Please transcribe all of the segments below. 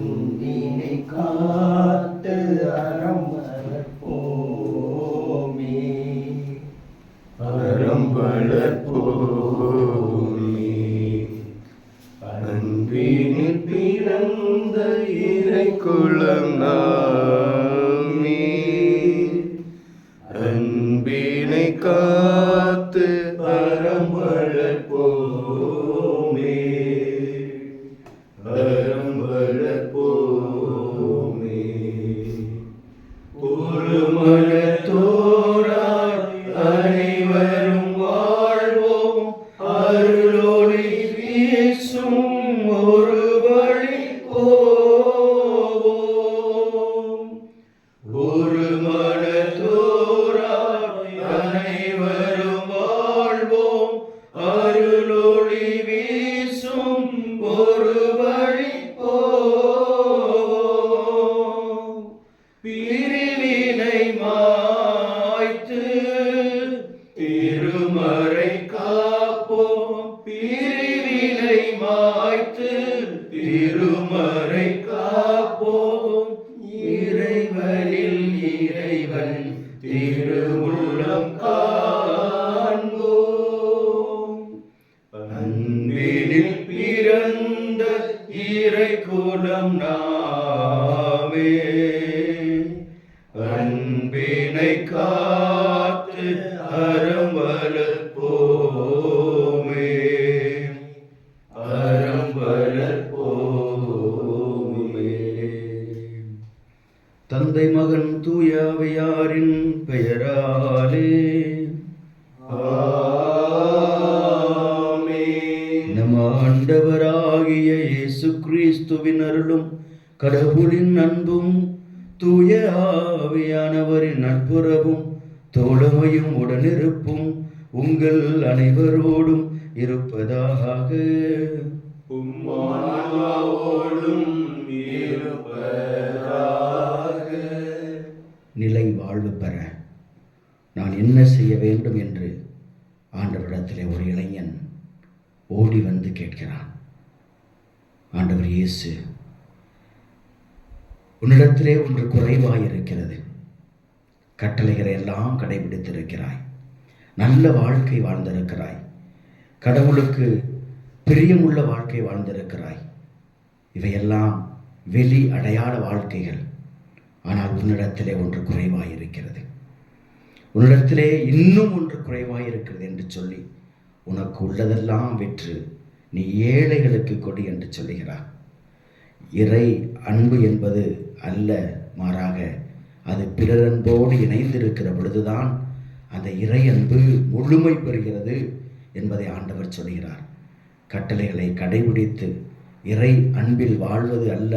அன்பினை காத்து அறம் வளர்ப்போமே, அறம் வளர்ப்போமே. அன்பினில் பிறந்த இறை குலம் நாமே, அன்பினை காத்து அறம் வளர்ப்போமே, அறம் வளர்ப்போமே. ஒரு மனத்தோராய் அனைவரும் வாழ்வோம், அருளொளி வீசும் ஒரு வழி போவோம். ஒரு மனத்தோராய் அனைவரும் வாழ்வோம், அருளொளி வீசும் ஒரு வழி போவோம். பிரிவினை மாய்த்து திருமறை காப்போம், பிரிவினை மாய்த்து திருமறை காப்போம். இறைவனில் இறைவன் திருவுள்ளம் காண்போம். அன்பினில் பிறந்த இறை குலம் நாமே, அன்பினை காத்து அறம் வளர்ப்போமே, அறம் வளர்ப்போமே. தந்தை மகன் தூயாவியாரின் பெயராலே ஆமென். நம் ஆண்டவராகிய இயேசு கிறிஸ்துவின் அருளும் கடவுளின் அன்பும் தூய ஆவியானவரின் நட்புறவும் தோழமையும் உடனிருப்பும் உங்கள் அனைவரோடும் இருப்பதாக. உம்மாவோடும் இருப்பதாக. நிலை வாழ்வு பெற நான் என்ன செய்ய வேண்டும் என்று ஆண்டவரிடத்திலே ஒரு இளைஞன் ஓடி வந்து கேட்கிறான். ஆண்டவர் இயேசு, உன்னிடத்திலே ஒன்று குறைவாயிருக்கிறது. கட்டளைகளை எல்லாம் கடைபிடித்திருக்கிறாய், நல்ல வாழ்க்கை வாழ்ந்திருக்கிறாய், கடவுளுக்கு பிரியமுள்ள வாழ்க்கை வாழ்ந்திருக்கிறாய். இவையெல்லாம் வெளி அடையாள வாழ்க்கைகள். ஆனால் உன்னிடத்திலே ஒன்று குறைவாயிருக்கிறது, உன்னிடத்திலே இன்னும் ஒன்று குறைவாயிருக்கிறது என்று சொல்லி உனக்கு உள்ளதெல்லாம் விற்று நீ ஏழைகளுக்கு கொடு என்று சொல்லுகிறார். இறை அன்பு என்பது அல்ல, மாறாக அது பிறரன்போடு இணைந்திருக்கிற பொழுதுதான் அந்த இறை அன்பு முழுமை பெறுகிறது என்பதை ஆண்டவர் சொல்கிறார். கட்டளைகளை கடைபிடித்து இறை அன்பில் வாழ்வது அல்ல,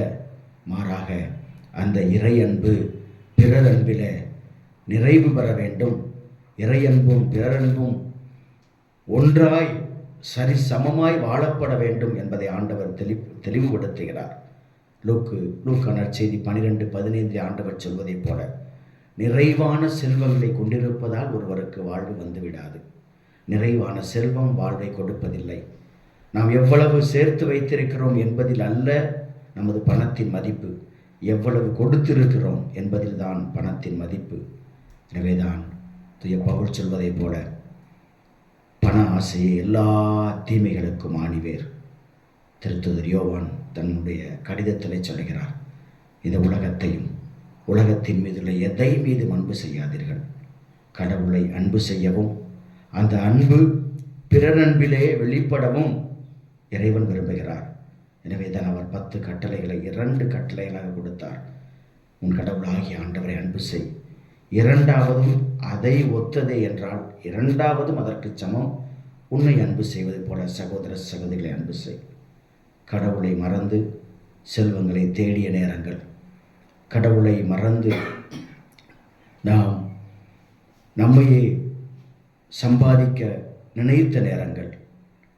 மாறாக அந்த இறை அன்பு பிறர் அன்பில நிறைவு பெற வேண்டும். இறை அன்பும் பிறரன்பும் ஒன்றாய் சரி சமமாய் வாழப்பட வேண்டும் என்பதை ஆண்டவர் தெளிவுபடுத்துகிறார். லூக்கா நற்செய்தி 12:15 ஆண்டவர் சொல்வதைப் போல, நிறைவான செல்வங்களை கொண்டிருப்பதால் ஒருவருக்கு வாழ்வு வந்துவிடாது. நிறைவான செல்வம் வாழ்வை கொடுப்பதில்லை. நாம் எவ்வளவு சேர்த்து வைத்திருக்கிறோம் என்பதில் அல்ல நமது பணத்தின் மதிப்பு, எவ்வளவு கொடுத்திருக்கிறோம் என்பதில் தான் பணத்தின் மதிப்பு. எனவேதான் தூய பவுல் சொல்வதைப் போல, பண ஆசையே எல்லா தீமைகளுக்கும் ஆணிவேர். திருத்தூதர் யோவான் தன்னுடைய கடிதத்திலே சொல்கிறார், இந்த உலகத்தையும் உலகத்தின் மீதுள்ள எதை மீது அன்பு செய்யாதீர்கள். கடவுளை அன்பு செய்யவும் அந்த அன்பு பிறர் அன்பிலே வெளிப்படவும் இறைவன் விரும்புகிறார். எனவே தான் அவர் 10 கட்டளைகளை 2 கட்டளைகளாக கொடுத்தார். உன் கடவுளாகிய ஆண்டவரை அன்பு செய். இரண்டாவதும் அதை ஒத்ததே என்றால் இரண்டாவதும் அதற்கு சமம், உன்னை அன்பு செய்வது போல சகோதர சகோதரிகளை அன்பு செய். கடவுளை மறந்து செல்வங்களை தேடிய நேரங்கள், கடவுளை மறந்து நாம் நம்மையே சம்பாதிக்க நினைத்த நேரங்கள்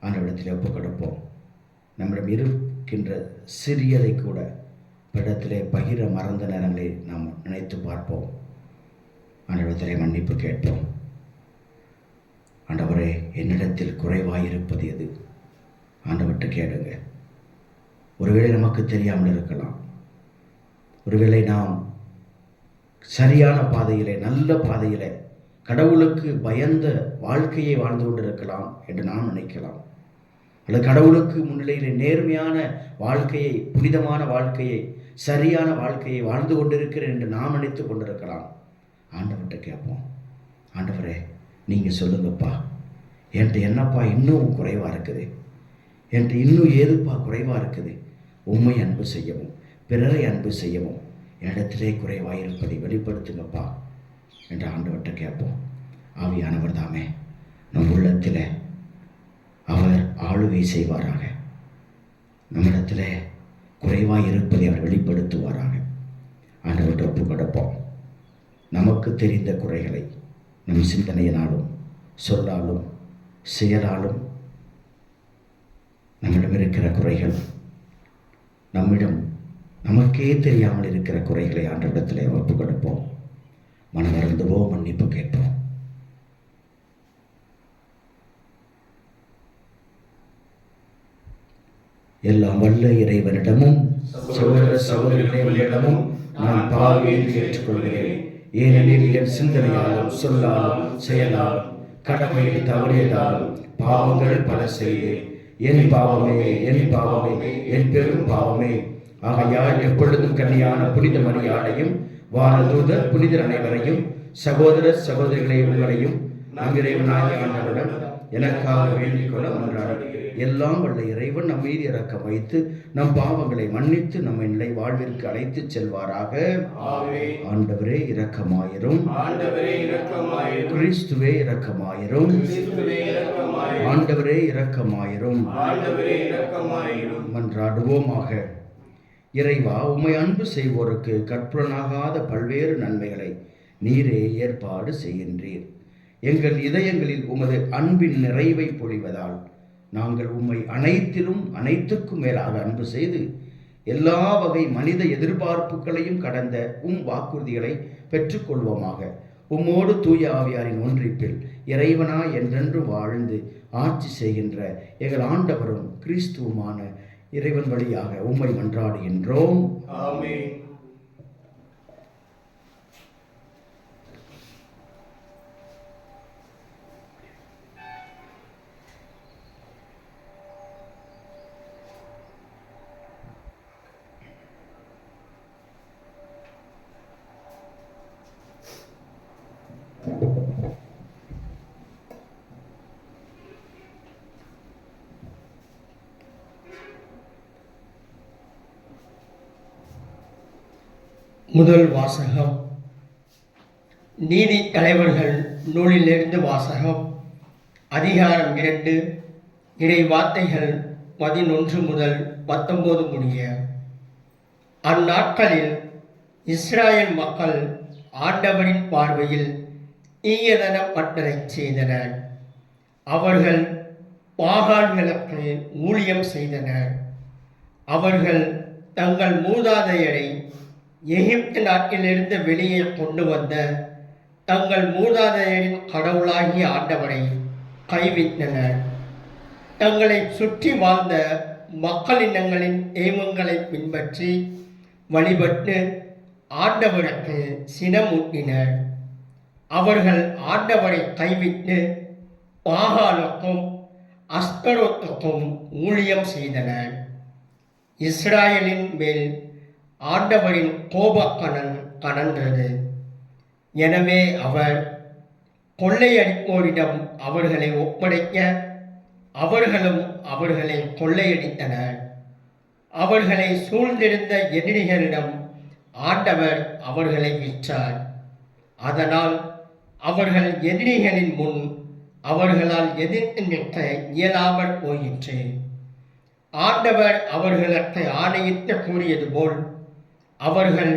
ஆண்டவரிடத்தில் ஒப்புக் கொடுப்போம். நம்மிடம் இருக்கின்ற சிறியதை கூட பிடத்திலே பகிர மறந்த நேரங்களை நாம் நினைத்து பார்ப்போம். ஆண்டவரிடத்திலே மன்னிப்பு கேட்போம். ஆண்டவரே, என்னிடத்தில் குறைவாயிருப்பது எது? ஆண்டவர்கிட்ட கேளுங்க. ஒருவேளை நமக்கு தெரியாமல் இருக்கலாம், ஒருவேளை நாம் சரியான பாதையிலே, நல்ல பாதையிலே, கடவுளுக்கு பயந்த வாழ்க்கையை வாழ்ந்து கொண்டிருக்கலாம் என்று நாம் நினைக்கலாம். அல்லது கடவுளுக்கு முன்னிலையிலே நேர்மையான வாழ்க்கையை, புனிதமான வாழ்க்கையை, சரியான வாழ்க்கையை வாழ்ந்து கொண்டிருக்கிறேன் என்று நாம் நினைத்து கொண்டிருக்கலாம். ஆண்டவர்கிட்ட கேட்போம், ஆண்டவரே நீங்கள் சொல்லுங்கப்பா, என்கிட்ட என்னப்பா இன்னும் குறைவாக இருக்குது, என்கிட்ட இன்னும் ஏதுப்பா குறைவாக இருக்குது, உண்மை அன்பு செய்யவும் பிறரை அன்பு செய்யவும் என்னிடத்திலே குறைவாக இருப்பதை வெளிப்படுத்துங்கப்பா என்று ஆண்டவர்கிட்ட கேட்போம். ஆவியானவர் தாமே நம் உள்ளத்தில் அவர் ஆளுகை செய்வாராக. நம்மிடத்தில் குறைவாக இருப்பதை அவர் வெளிப்படுத்துவாராக. ஆண்டவர்கிட்ட ஒப்பு கொடுப்போம். நமக்கு தெரிந்த குறைகளை நம் சிந்தனையினாலும் சொல்லாலும் செயலாலும் நம்மிடம் இருக்கிற குறைகள், நமக்கே தெரியாமல் இருக்கிற குறைகளை ஆண்டவரிடத்திலே ஒப்பு கொடுப்போம். மனமருந்துவோம், மன்னிப்பு கேட்போம். எல்லாம் வல்ல இறைவனிடமும் சகோதர சகோதரிகளிடமும் நான் பாவியை ஏற்றுக்கொள்கிறேன். ஏனெனில் என் சிந்தனையாலும் சொல்லாலும் செயலாலும் கடமையில் தவறியதாலும் பாவங்கள் பல செய்தேன். என் பாவமே, என் பாவமே, என் பெரும் பாவமே. ஆகையால் எப்பொழுதும் கன்னியான புனித மரியாதையும் வானதூதர் புனிதர் அனைவரையும் சகோதர சகோதரிகளை உங்களையும் நம் இறைவனாகிய ஆண்டவரிடம் எனக்காக வேண்டிக் கொள்ள மன்றாடுகிறேன். எல்லாம் வல்ல இறைவன் நம் மீது இரக்கம் வைத்து நம் பாவங்களை மன்னித்து நம்மை நிலை வாழ்விற்கு அழைத்துச் செல்வாராக. ஆண்டவரே இரக்கமாயிரும். கிறிஸ்துவே இரக்கமாயிரும். ஆண்டவரே இரக்கமாயிரும். மன்றாடுவோமாக. இறைவா, உம்மை அன்பு செய்வோருக்கு கற்பனாகாத பல்வேறு நன்மைகளை நீரே ஏற்பாடு செய்கின்றீர். எங்கள் இதயங்களில் உமது அன்பின் நிறைவை பொழிவதால் நாங்கள் உம்மை அனைத்திலும் அனைத்துக்கும் மேலாக அன்பு செய்து எல்லா வகை மனித எதிர்பார்ப்புகளையும் கடந்த வாக்குறுதிகளை பெற்றுக்கொள்வோமாக. உம்மோடு தூய ஆவியாரின் ஒன்றிப்பில் இறைவனா என்றென்று வாழ்ந்து ஆட்சி செய்கின்ற எங்கள் ஆண்டவரும் கிறிஸ்துவுமான இறைவன் வழியாக உம்மை மன்றாடுகின்றோம். ஆமென். முதல் வாசகம். நீதி தலைவர்கள் நூலிலிருந்து வாசகம். அதிகாரம் 2, இறை வார்த்தைகள் 11 முதல் 19 முடிய. அந்நாட்களில் இஸ்ராயேல் மக்கள் ஆண்டவரின் பார்வையில் தீயதனப்பட்டதை செய்தனர். அவர்கள் பாகால்களுக்கு ஊழியம் செய்தனர். அவர்கள் தங்கள் மூதாதையரை எகிப்து நாட்டிலிருந்து வெளியே கொண்டு வந்த தங்கள் மூதாதையரின் கடவுளாகிய ஆண்டவரை கைவிட்டனர். தங்களை சுற்றி வாழ்ந்த மக்களினங்களின் தெய்வங்களை பின்பற்றி வழிபட்டு ஆண்டவருக்கு சினமூட்டினர். அவர்கள் ஆண்டவரை கைவிட்டு பாகாலுக்கும் அஸ்தரோத்துக்கும் ஊழியம் செய்தனர். இஸ்ராயலின் மேல் ஆண்டவரின் கோபக்கணல் கனன்றது. எனவே அவர் கொள்ளையடிப்போரிடம் அவர்களை ஒப்படைக்க அவர்களும் அவர்களை கொள்ளையடித்தனர். அவர்களை சூழ்ந்திருந்த எதிரிகளிடம் ஆண்டவர் அவர்களை விற்றார். அதனால் அவர்கள் எதிரிகளின் முன் அவர்களால் எதிர்த்து நிற்க இயலாமல் போயிற்று. ஆண்டவர் அவர்களுக்கு ஆணையிட்டு கூறியது போல் அவர்கள்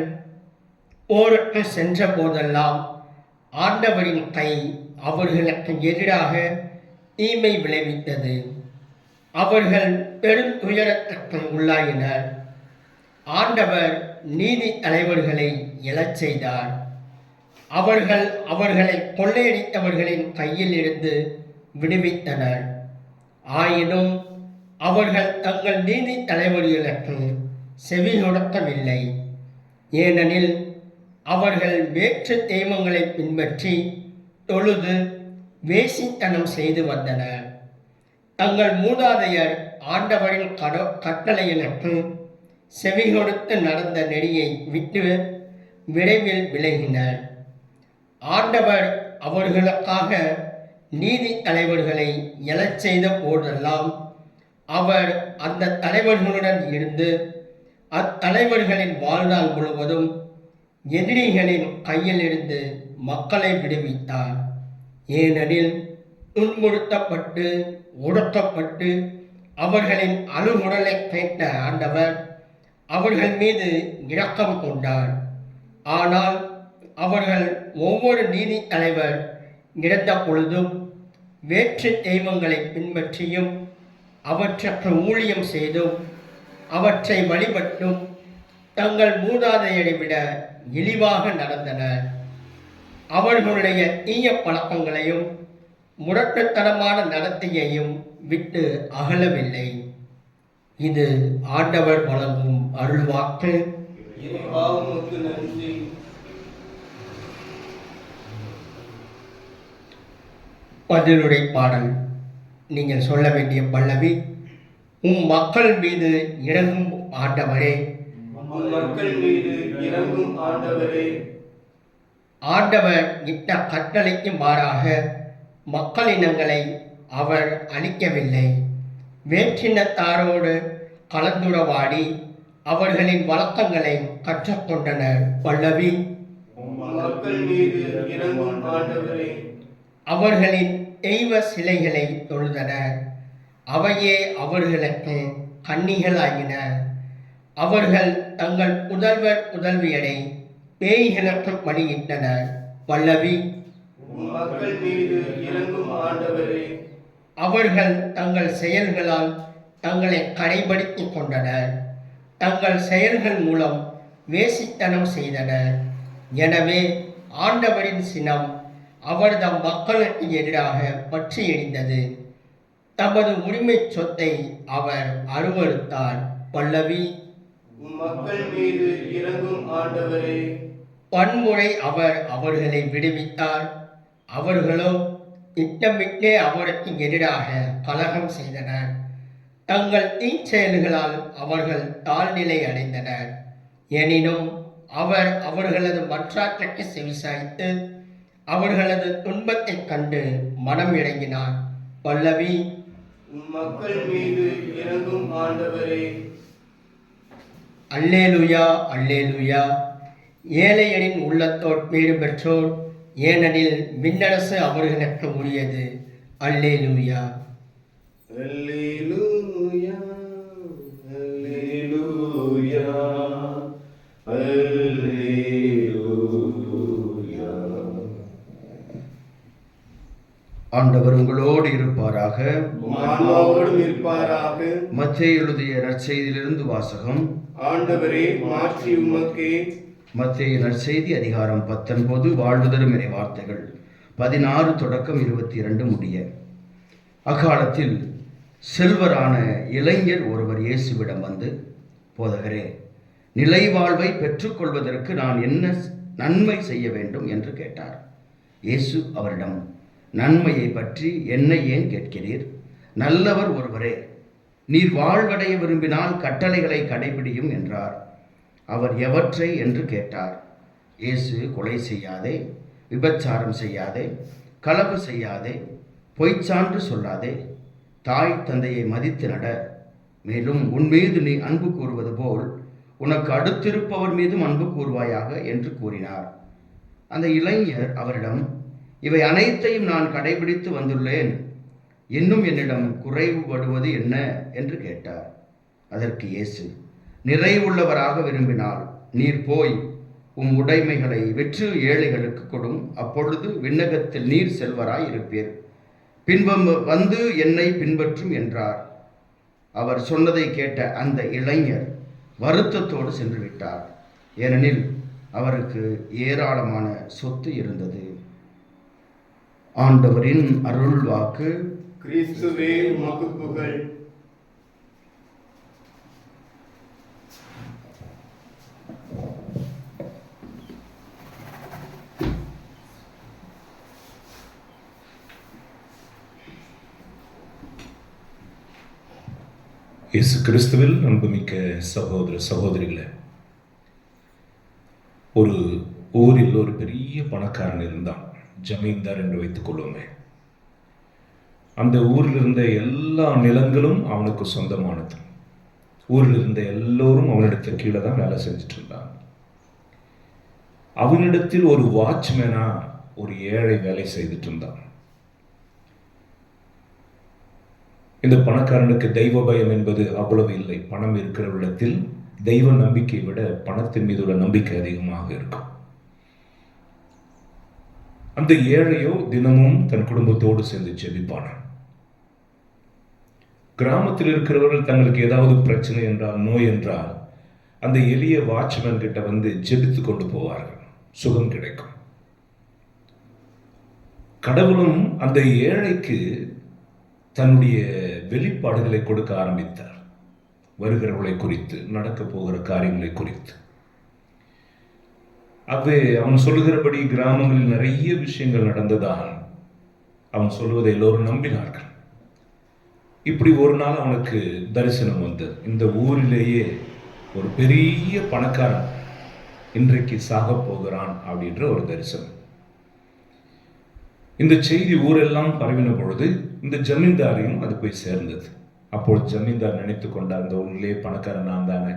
போருக்கு சென்ற போதெல்லாம் ஆண்டவரின் கை அவர்களுக்கு எதிராக தீமை விளைவித்தது. அவர்கள் பெரும் துயரத்திற்கு உள்ளாயினர். ஆண்டவர் நீதி தலைவர்களை எழச் செய்தார். அவர்கள் அவர்களை கொள்ளையடித்தவர்களின் கையில் இருந்து விடுவித்தனர். ஆயினும் அவர்கள் தங்கள் நீதி தலைவர்களுக்கு செவி கொடுக்கவில்லை. ஏனெனில் அவர்கள் வேற்று தெய்வங்களை பின்பற்றி தொழுது வேசித்தனம் செய்து வந்தனர். தங்கள் மூதாதையர் ஆண்டவரின் கட்டளைகளுக்கு செவி கொடுத்து நடந்த நெறியை விட்டு விரைவில் விலகினர். ஆண்டவர் அவர்களுக்காக நீதி தலைவர்களை எழச் செய்த போதெல்லாம் அவர் அந்த தலைவர்களுடன் இருந்து அத்தலைவர்களின் வாழ்நாள் முழுவதும் எதிரிகளின் கையிலிருந்து மக்களை விடுவித்தார். ஏனெனில் துன்புறுத்தப்பட்டு ஒடுக்கப்பட்டு அவர்களின் அழுகுரலை கேட்ட ஆண்டவர் அவர்கள் மீது இரக்கம் கொண்டார். ஆனால் அவர்கள் ஒவ்வொரு நீதி தலைவர் இறந்த பொழுதும் வேற்று தெய்வங்களை பின்பற்றியும் அவற்றுக்கு ஊழியம் செய்தும் அவற்றை வழிபட்டும் தங்கள் மூதாதையரை விட இழிவாக நடந்தனர். அவர்களுடைய தீய பழக்கங்களையும் முரட்டுத்தனமான நடத்தையையும் விட்டு அகலவில்லை. இது ஆண்டவர் வழங்கும் அருள்வாக்கு. பதிலுரை பாடல். நீங்கள் சொல்ல வேண்டிய பல்லவி: மக்கள் மீது இறங்கும் ஆண்டவரே. மக்கள் மீது இறங்கும் ஆண்டவரே. ஆண்டவர் இட்ட கட்டளைக்கு மாறாக மக்களினங்களை அவர் அழிக்கவில்லை. வேற்றினத்தாரோடு கலந்துறவாடி அவர்களின் வழக்கங்களை கற்றுக்கொண்டனர். பல்லவி: மக்கள் மீது இறங்கும் ஆண்டவரே. அவர்களின் தெய்வ சிலைகளை தொழுதனர். அவையே அவர்களுக்கு கன்னிகளாயின. அவர்கள் தங்கள் புதல்வர் புதல்வியரை பேய்களுக்கு பலியிட்டனர். பல்லவி: மக்கள் மீது இறங்கும் ஆண்டவரே. அவர்கள் தங்கள் செயல்களால் தங்களை கடைபிடித்துக் கொண்டனர். தங்கள் செயல்கள் மூலம் வேசித்தனம் செய்தனர். எனவே ஆண்டவரின் சினம் அவர் தம் மக்களுக்கு எதிராக பற்றி எரிந்தது. தமது உரிமை சொத்தை அவர் அருவருத்தார். பல்லவி: மக்கள் மீது இறங்கும் ஆண்டவரே. பன்முறை அவர் அவர்களை விடுவித்தார். அவர்களோ திட்டமிட்டே அவருக்கு எதிராக கலகம் செய்தனர். தங்கள் தீச்செயல்களால் அவர்கள் தாழ்நிலை அடைந்தனர். எனினும் அவர் அவர்களது மன்றாட்டுக்கு செவிசாய்த்து அவர்களது துன்பத்தைக் கண்டு மனம் இறங்கினார். பல்லவி: மக்கள் மீது இறங்கும் ஆண்டவரே. அல்லேலுயா, அல்லேலுயா. ஏழையரின் உள்ளத்தோர் பேறு பெற்றோர், ஏனெனில் விண்ணரசு அவர்களுக்கு உரியது. அல்லேலுயா. அல்லேலூயா, அல்லேலூயா, அல்லேலூயா. ஆண்டவர் உங்களோடு இருப்பாராக. ஆன்மாவோடும் இருப்பாராக. மத்தேயு எழுதிய நற்செய்தியிலிருந்து வாசகம். ஆண்டவரே, மாற்றி உமக்கே. மத்தேயு நற்செய்தி அதிகாரம் 19 வாழ்வு தரும் இறை வார்த்தைகள் 16 தொடக்கம் 22 முடிய. அக்காலத்தில் செல்வரான இளைஞர் ஒருவர் இயேசுவிடம் வந்து, போதகரே, நிலை வாழ்வை பெற்றுக்கொள்வதற்கு நான் என்ன நன்மை செய்ய வேண்டும் என்று கேட்டார். இயேசு அவரிடம், நன்மையை பற்றி என்னை ஏன் கேட்கிறீர்? நல்லவர் ஒருவரே. நீர் வாழ்வடைய விரும்பினால் கட்டளைகளை கடைபிடியும் என்றார். அவர் எவற்றை என்று கேட்டார். இயேசு, கொலை செய்யாதே, விபச்சாரம் செய்யாதே, களவு செய்யாதே, பொய்ச்சான்று சொல்லாதே, தாய் தந்தையை மதித்து நட, மேலும் உன் மீது நீ அன்பு கூறுவது போல் உனக்கு அடுத்திருப்பவர் மீதும் அன்பு கூறுவாயாக என்று கூறினார். அந்த இளைஞர் அவரிடம், இவை அனைத்தையும் நான் கடைபிடித்து வந்துள்ளேன், இன்னும் என்னிடம் குறைவுபடுவது என்ன என்று கேட்டார். அதற்கு இயேசு, நிறைவுள்ளவராக விரும்பினால் நீர் போய் உம் உடைமைகளை விற்று ஏழைகளுக்கு கொடும், அப்பொழுது விண்ணகத்தில் நீர் செல்வராய் இருப்பீர். பின்பம் வந்து என்னை பின்பற்றும் என்றார். அவர் சொன்னதை கேட்ட அந்த இளைஞர் வருத்தத்தோடு சென்று விட்டார். ஏனெனில் அவருக்கு ஏராளமான சொத்து இருந்தது. ஆண்டவரின் அருள் வாக்கு. கிறிஸ்துவே, உமக்கு புகழ். இயேசு கிறிஸ்துவில் அன்புமிக்க சகோதர சகோதரிகளே, ஒரு ஊரில் ஒரு பெரிய பணக்காரன் இருந்தான், ஜமீன்தார் என்று வைத்துக் கொள்வோமே. அந்த ஊரில் இருந்த எல்லா நிலங்களும் அவனுக்கு சொந்தமானது. ஊரில் இருந்த எல்லோரும் அவனிடத்தில் கீழே தான் வேலை செஞ்சுட்டு இருந்தாங்க. அவனிடத்தில் ஒரு வாட்ச்மேனா ஒரு ஏழை வேலை செய்துட்டு இருந்தான். இந்த பணக்காரனுக்கு தெய்வ பயம் என்பது அவ்வளவு இல்லை. பணம் இருக்கிறவரிடத்தில் தெய்வ நம்பிக்கை விட பணத்தின் மீது உள்ள நம்பிக்கை அதிகமாக இருக்கும். அந்த ஏழையோ தினமும் தன் குடும்பத்தோடு சேர்ந்து ஜெபிப்பான். கிராமத்தில் இருக்கிறவர்கள் தங்களுக்கு ஏதாவது பிரச்சனை என்றால், நோய் என்றால், அந்த எளிய வாட்ச்மேன் கிட்ட வந்து ஜெபித்து கொண்டு போவார்கள், சுகம் கிடைக்கும். கடவுளும் அந்த ஏழைக்கு தன்னுடைய வெளிப்பாடுகளை கொடுக்க ஆரம்பித்தார். வருகிறவர்களை குறித்து, நடக்க போகிற காரியங்களை குறித்து. அவன் சொல்லுகிறபடி கிராமங்களில் நிறைய விஷயங்கள் நடந்ததால் அவன் சொல்லுவதை எல்லோரும் நம்பினார்கள். இப்படி ஒரு நாள் அவனுக்கு தரிசனம் வந்தது. இந்த ஊரிலேயே ஒரு பெரிய பணக்காரன் இன்றைக்கு சாக போகிறான் அப்படின்ற ஒரு தரிசனம். இந்த செய்தி ஊரெல்லாம் பரவின பொழுது இந்த ஜமீன்தாரையும் அது போய் சேர்ந்தது. அப்போது ஜமீன்தார் நினைத்து கொண்டார், இந்த ஊரிலே பணக்காரன் நான் தானே,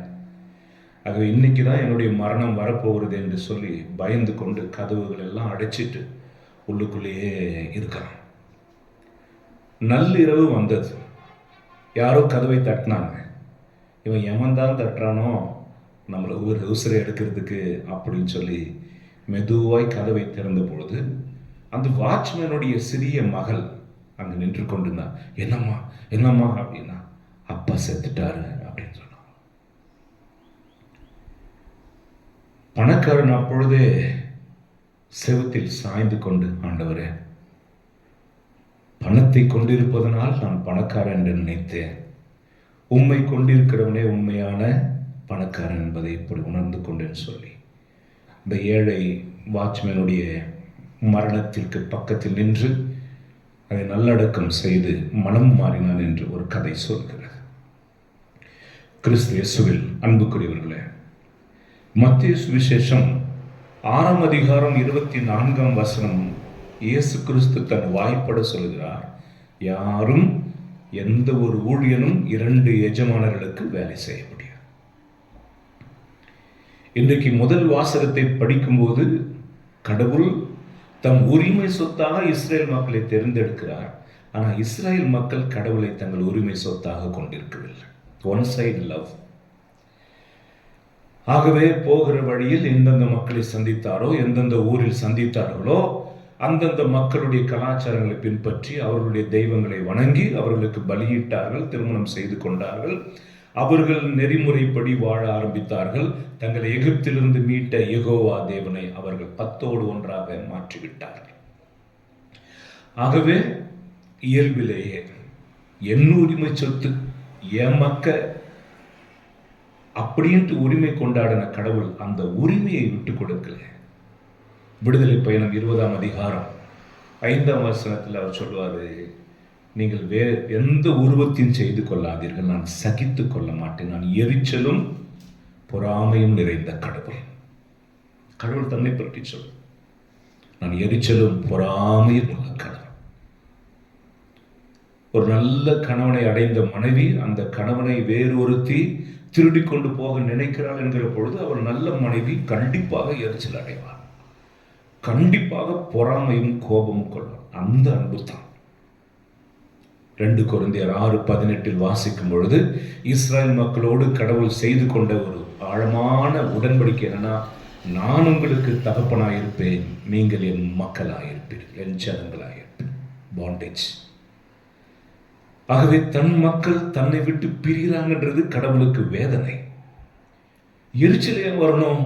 ஆகவே இன்னைக்கு தான் என்னுடைய மரணம் வரப்போகிறது என்று சொல்லி பயந்து கொண்டு கதவுகள் எல்லாம் அடைச்சிட்டு உள்ளுக்குள்ளேயே இருக்கிறான். நள்ளிரவு வந்தது. யாரோ கதவை தட்டினாங்க. இவன் எவன் தான் தட்டுறானோ நம்மளை உசுரை எடுக்கிறதுக்கு அப்படின்னு சொல்லி மெதுவாய் கதவை திறந்த பொழுது அந்த வாட்ச்மேனுடைய சிறிய மகள் அங்கே நின்று கொண்டிருந்தான். என்னம்மா என்னம்மா அப்படின்னா, அப்பா செத்துட்டாரு அப்படின்னு சொன்னான். பணக்காரன் அப்பொழுதே செவுத்தில் சாய்ந்து கொண்டு, ஆண்டவரே, பணத்தை கொண்டிருப்பதனால் நான் பணக்காரன் என்று நினைத்தேன், உண்மை கொண்டிருக்கிறவனே உண்மையான பணக்காரன் என்பதை இப்படி உணர்ந்து கொண்டேன்னு சொல்லி இந்த ஏழை வாட்ச்மேனுடைய மரணத்திற்கு பக்கத்தில் நின்று அதை நல்லடக்கம் செய்து மனம் மாறினான் என்று ஒரு கதை சொல்கிறது. கிறிஸ்து இயேசுவில் அன்புக்குரியவர்களே, மத்தேயு சுவிசேஷம் 6 அதிகாரம் 24 இயேசு கிறிஸ்து தன் வாய்ப்பட சொல்கிறார், யாரும் எந்த ஒரு ஊழியனும் 2 எஜமானர்களுக்கு வேலை செய்ய முடியாது. இன்றைக்கு முதல் வாசகத்தை படிக்கும்போது கடவுள் தம் உரிமை சொத்தாக இஸ்ரேல் மக்களை தேர்ந்தெடுக்கிறார். ஆனால் இஸ்ரேல் மக்கள் கடவுளை தங்கள் உரிமை சொத்தாக கொண்டிருக்கவில்லை. One side love. ஆகவே போகிற வழியில் எந்தெந்த மக்களை சந்தித்தாரோ, எந்தெந்த ஊரில் சந்தித்தார்களோ, அந்தந்த மக்களுடைய கலாச்சாரங்களை பின்பற்றி அவர்களுடைய தெய்வங்களை வணங்கி அவர்களுக்கு பலியிட்டார்கள், திருமணம் செய்து கொண்டார்கள், அவர்கள் நெறிமுறைப்படி வாழ ஆரம்பித்தார்கள். தங்களை எகிப்திலிருந்து மீட்ட யெகோவா தேவனை அவர்கள் 10ஓடு 1ஆக மாற்றிவிட்டார்கள். ஆகவே இயல்பிலேயே என் உரிமை சொத்து, என் மக்க அப்படின்ட்டு உரிமை கொண்டாடின கடவுள் அந்த உரிமையை விட்டு கொடுக்கல. விடுதலை பயணம் 20ஆம் அதிகாரம் 5ஆம் வசனத்தில் அவர் சொல்வாரு, நீங்கள் வேறு எந்த உருவத்தையும் செய்து கொள்ளாதீர்கள், நான் சகித்து கொள்ள மாட்டேன், நான் எரிச்சலும் பொறாமையும் நிறைந்த கடவுள். கடவுள் தன்னை பற்றி சொல், நான் எரிச்சலும் பொறாமையும் உள்ள கடவுள். ஒரு நல்ல கணவனை அடைந்த மனைவி அந்த கணவனை வேறொருத்தி திருடி கொண்டு போக நினைக்கிறாள் என்கிற பொழுது அவர் நல்ல மனைவி கண்டிப்பாக எரிச்சல் அடைவார், கண்டிப்பாக பொறாமையும் கோபமும் கொள்வார். அந்த அன்பு தான் 2 கொரிந்தியர் 6:18 வாசிக்கும் பொழுது இஸ்ரேல் மக்களோடு கடவுள் செய்து கொண்ட ஒரு ஆழமான உடன்படிக்கை என்னன்னா, நான் உங்களுக்கு தகப்பனாயிருப்பேன், நீங்கள் என் மக்களாயிருப்பீர்கள், என் ஜனங்களாயிருப்பீர்கள். பாண்டேஜ். ஆகவே தன் மக்கள் தன்னை விட்டு பிரிகிறாங்கன்றது கடவுளுக்கு வேதனை. எரிச்சல் ஏன் வரணும்?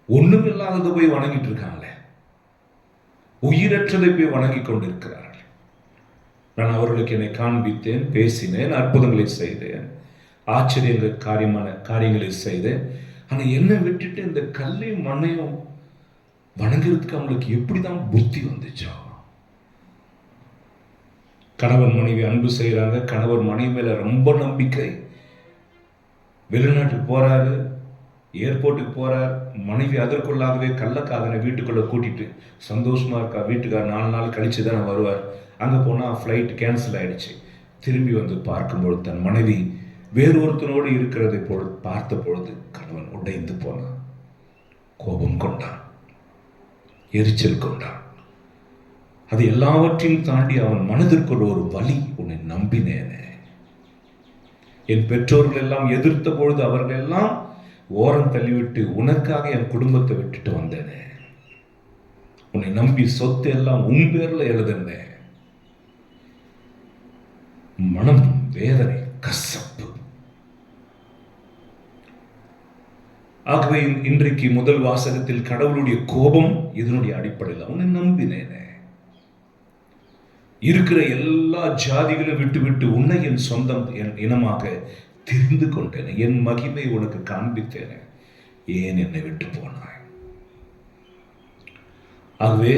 ஒண்ணுமில்லாததை போய் வணங்கிட்டு இருக்காங்களே, உயிரற்றதை போய் வணங்கி கொண்டிருக்கிறார்கள். நான் அவர்களுக்கு என்னை காண்பித்தேன், பேசினேன், அற்புதங்களை செய்தேன், ஆச்சரியங்கள் காரியங்களை செய்தேன். ஆனால் என்னை விட்டுட்டு இந்த கல்லையும் மண்ணையும் வணங்குறதுக்கு அவங்களுக்கு எப்படிதான் புத்தி வந்துச்சோ? கணவன் மனைவி அன்பு செய்கிறாங்க, கணவர் மனைவி மேல ரொம்ப நம்பிக்கை. வெளிநாட்டுக்கு போறாரு, ஏர்போர்ட்டுக்கு போறார், மனைவி அதற்குள்ளாகவே கள்ளக்காதனை வீட்டுக்குள்ள கூட்டிட்டு சந்தோஷமா இருக்கா. வீட்டுக்கார் 4 நாள் கழிச்சு தானே வருவார். அங்க போனா ஃப்ளைட் கேன்சல் ஆயிடுச்சு. திரும்பி வந்து பார்க்கும்பொழுது தன் மனைவி வேறொருத்தனோடு இருக்கிறதை பார்த்த பொழுது கணவன் உடைந்து போனான், கோபம் கொண்டான், எரிச்சல் கொண்டான். அது எல்லாவற்றையும் தாண்டி அவன் மனதிற்குள் ஒரு வலி, உன்னை நம்பினேனே, என் பெற்றோர்கள் எல்லாம் எதிர்த்த பொழுது அவர்கள் எல்லாம் ஓரம் தள்ளிவிட்டு உனக்காக என் குடும்பத்தை விட்டுட்டு வந்தேனே, உன்னை நம்பி சொத்து எல்லாம் உன் பேர்ல எழுதுனே. மனம் வேதனை, கசப்பு. ஆகவே இன்றைக்கு முதல் வாசகத்தில் கடவுளுடைய கோபம் இதனுடைய அடிப்படையில் உன்னை நம்பினேனே, இருக்கிற எல்லா ஜாதிகளும் விட்டு விட்டு உன்னை என் சொந்தம் என் இனமாக தெரிந்து கொண்டேனே, என் மகிமை உனக்கு காண்பித்தேனே, ஏன் என்னை விட்டு போனாய்? ஆகவே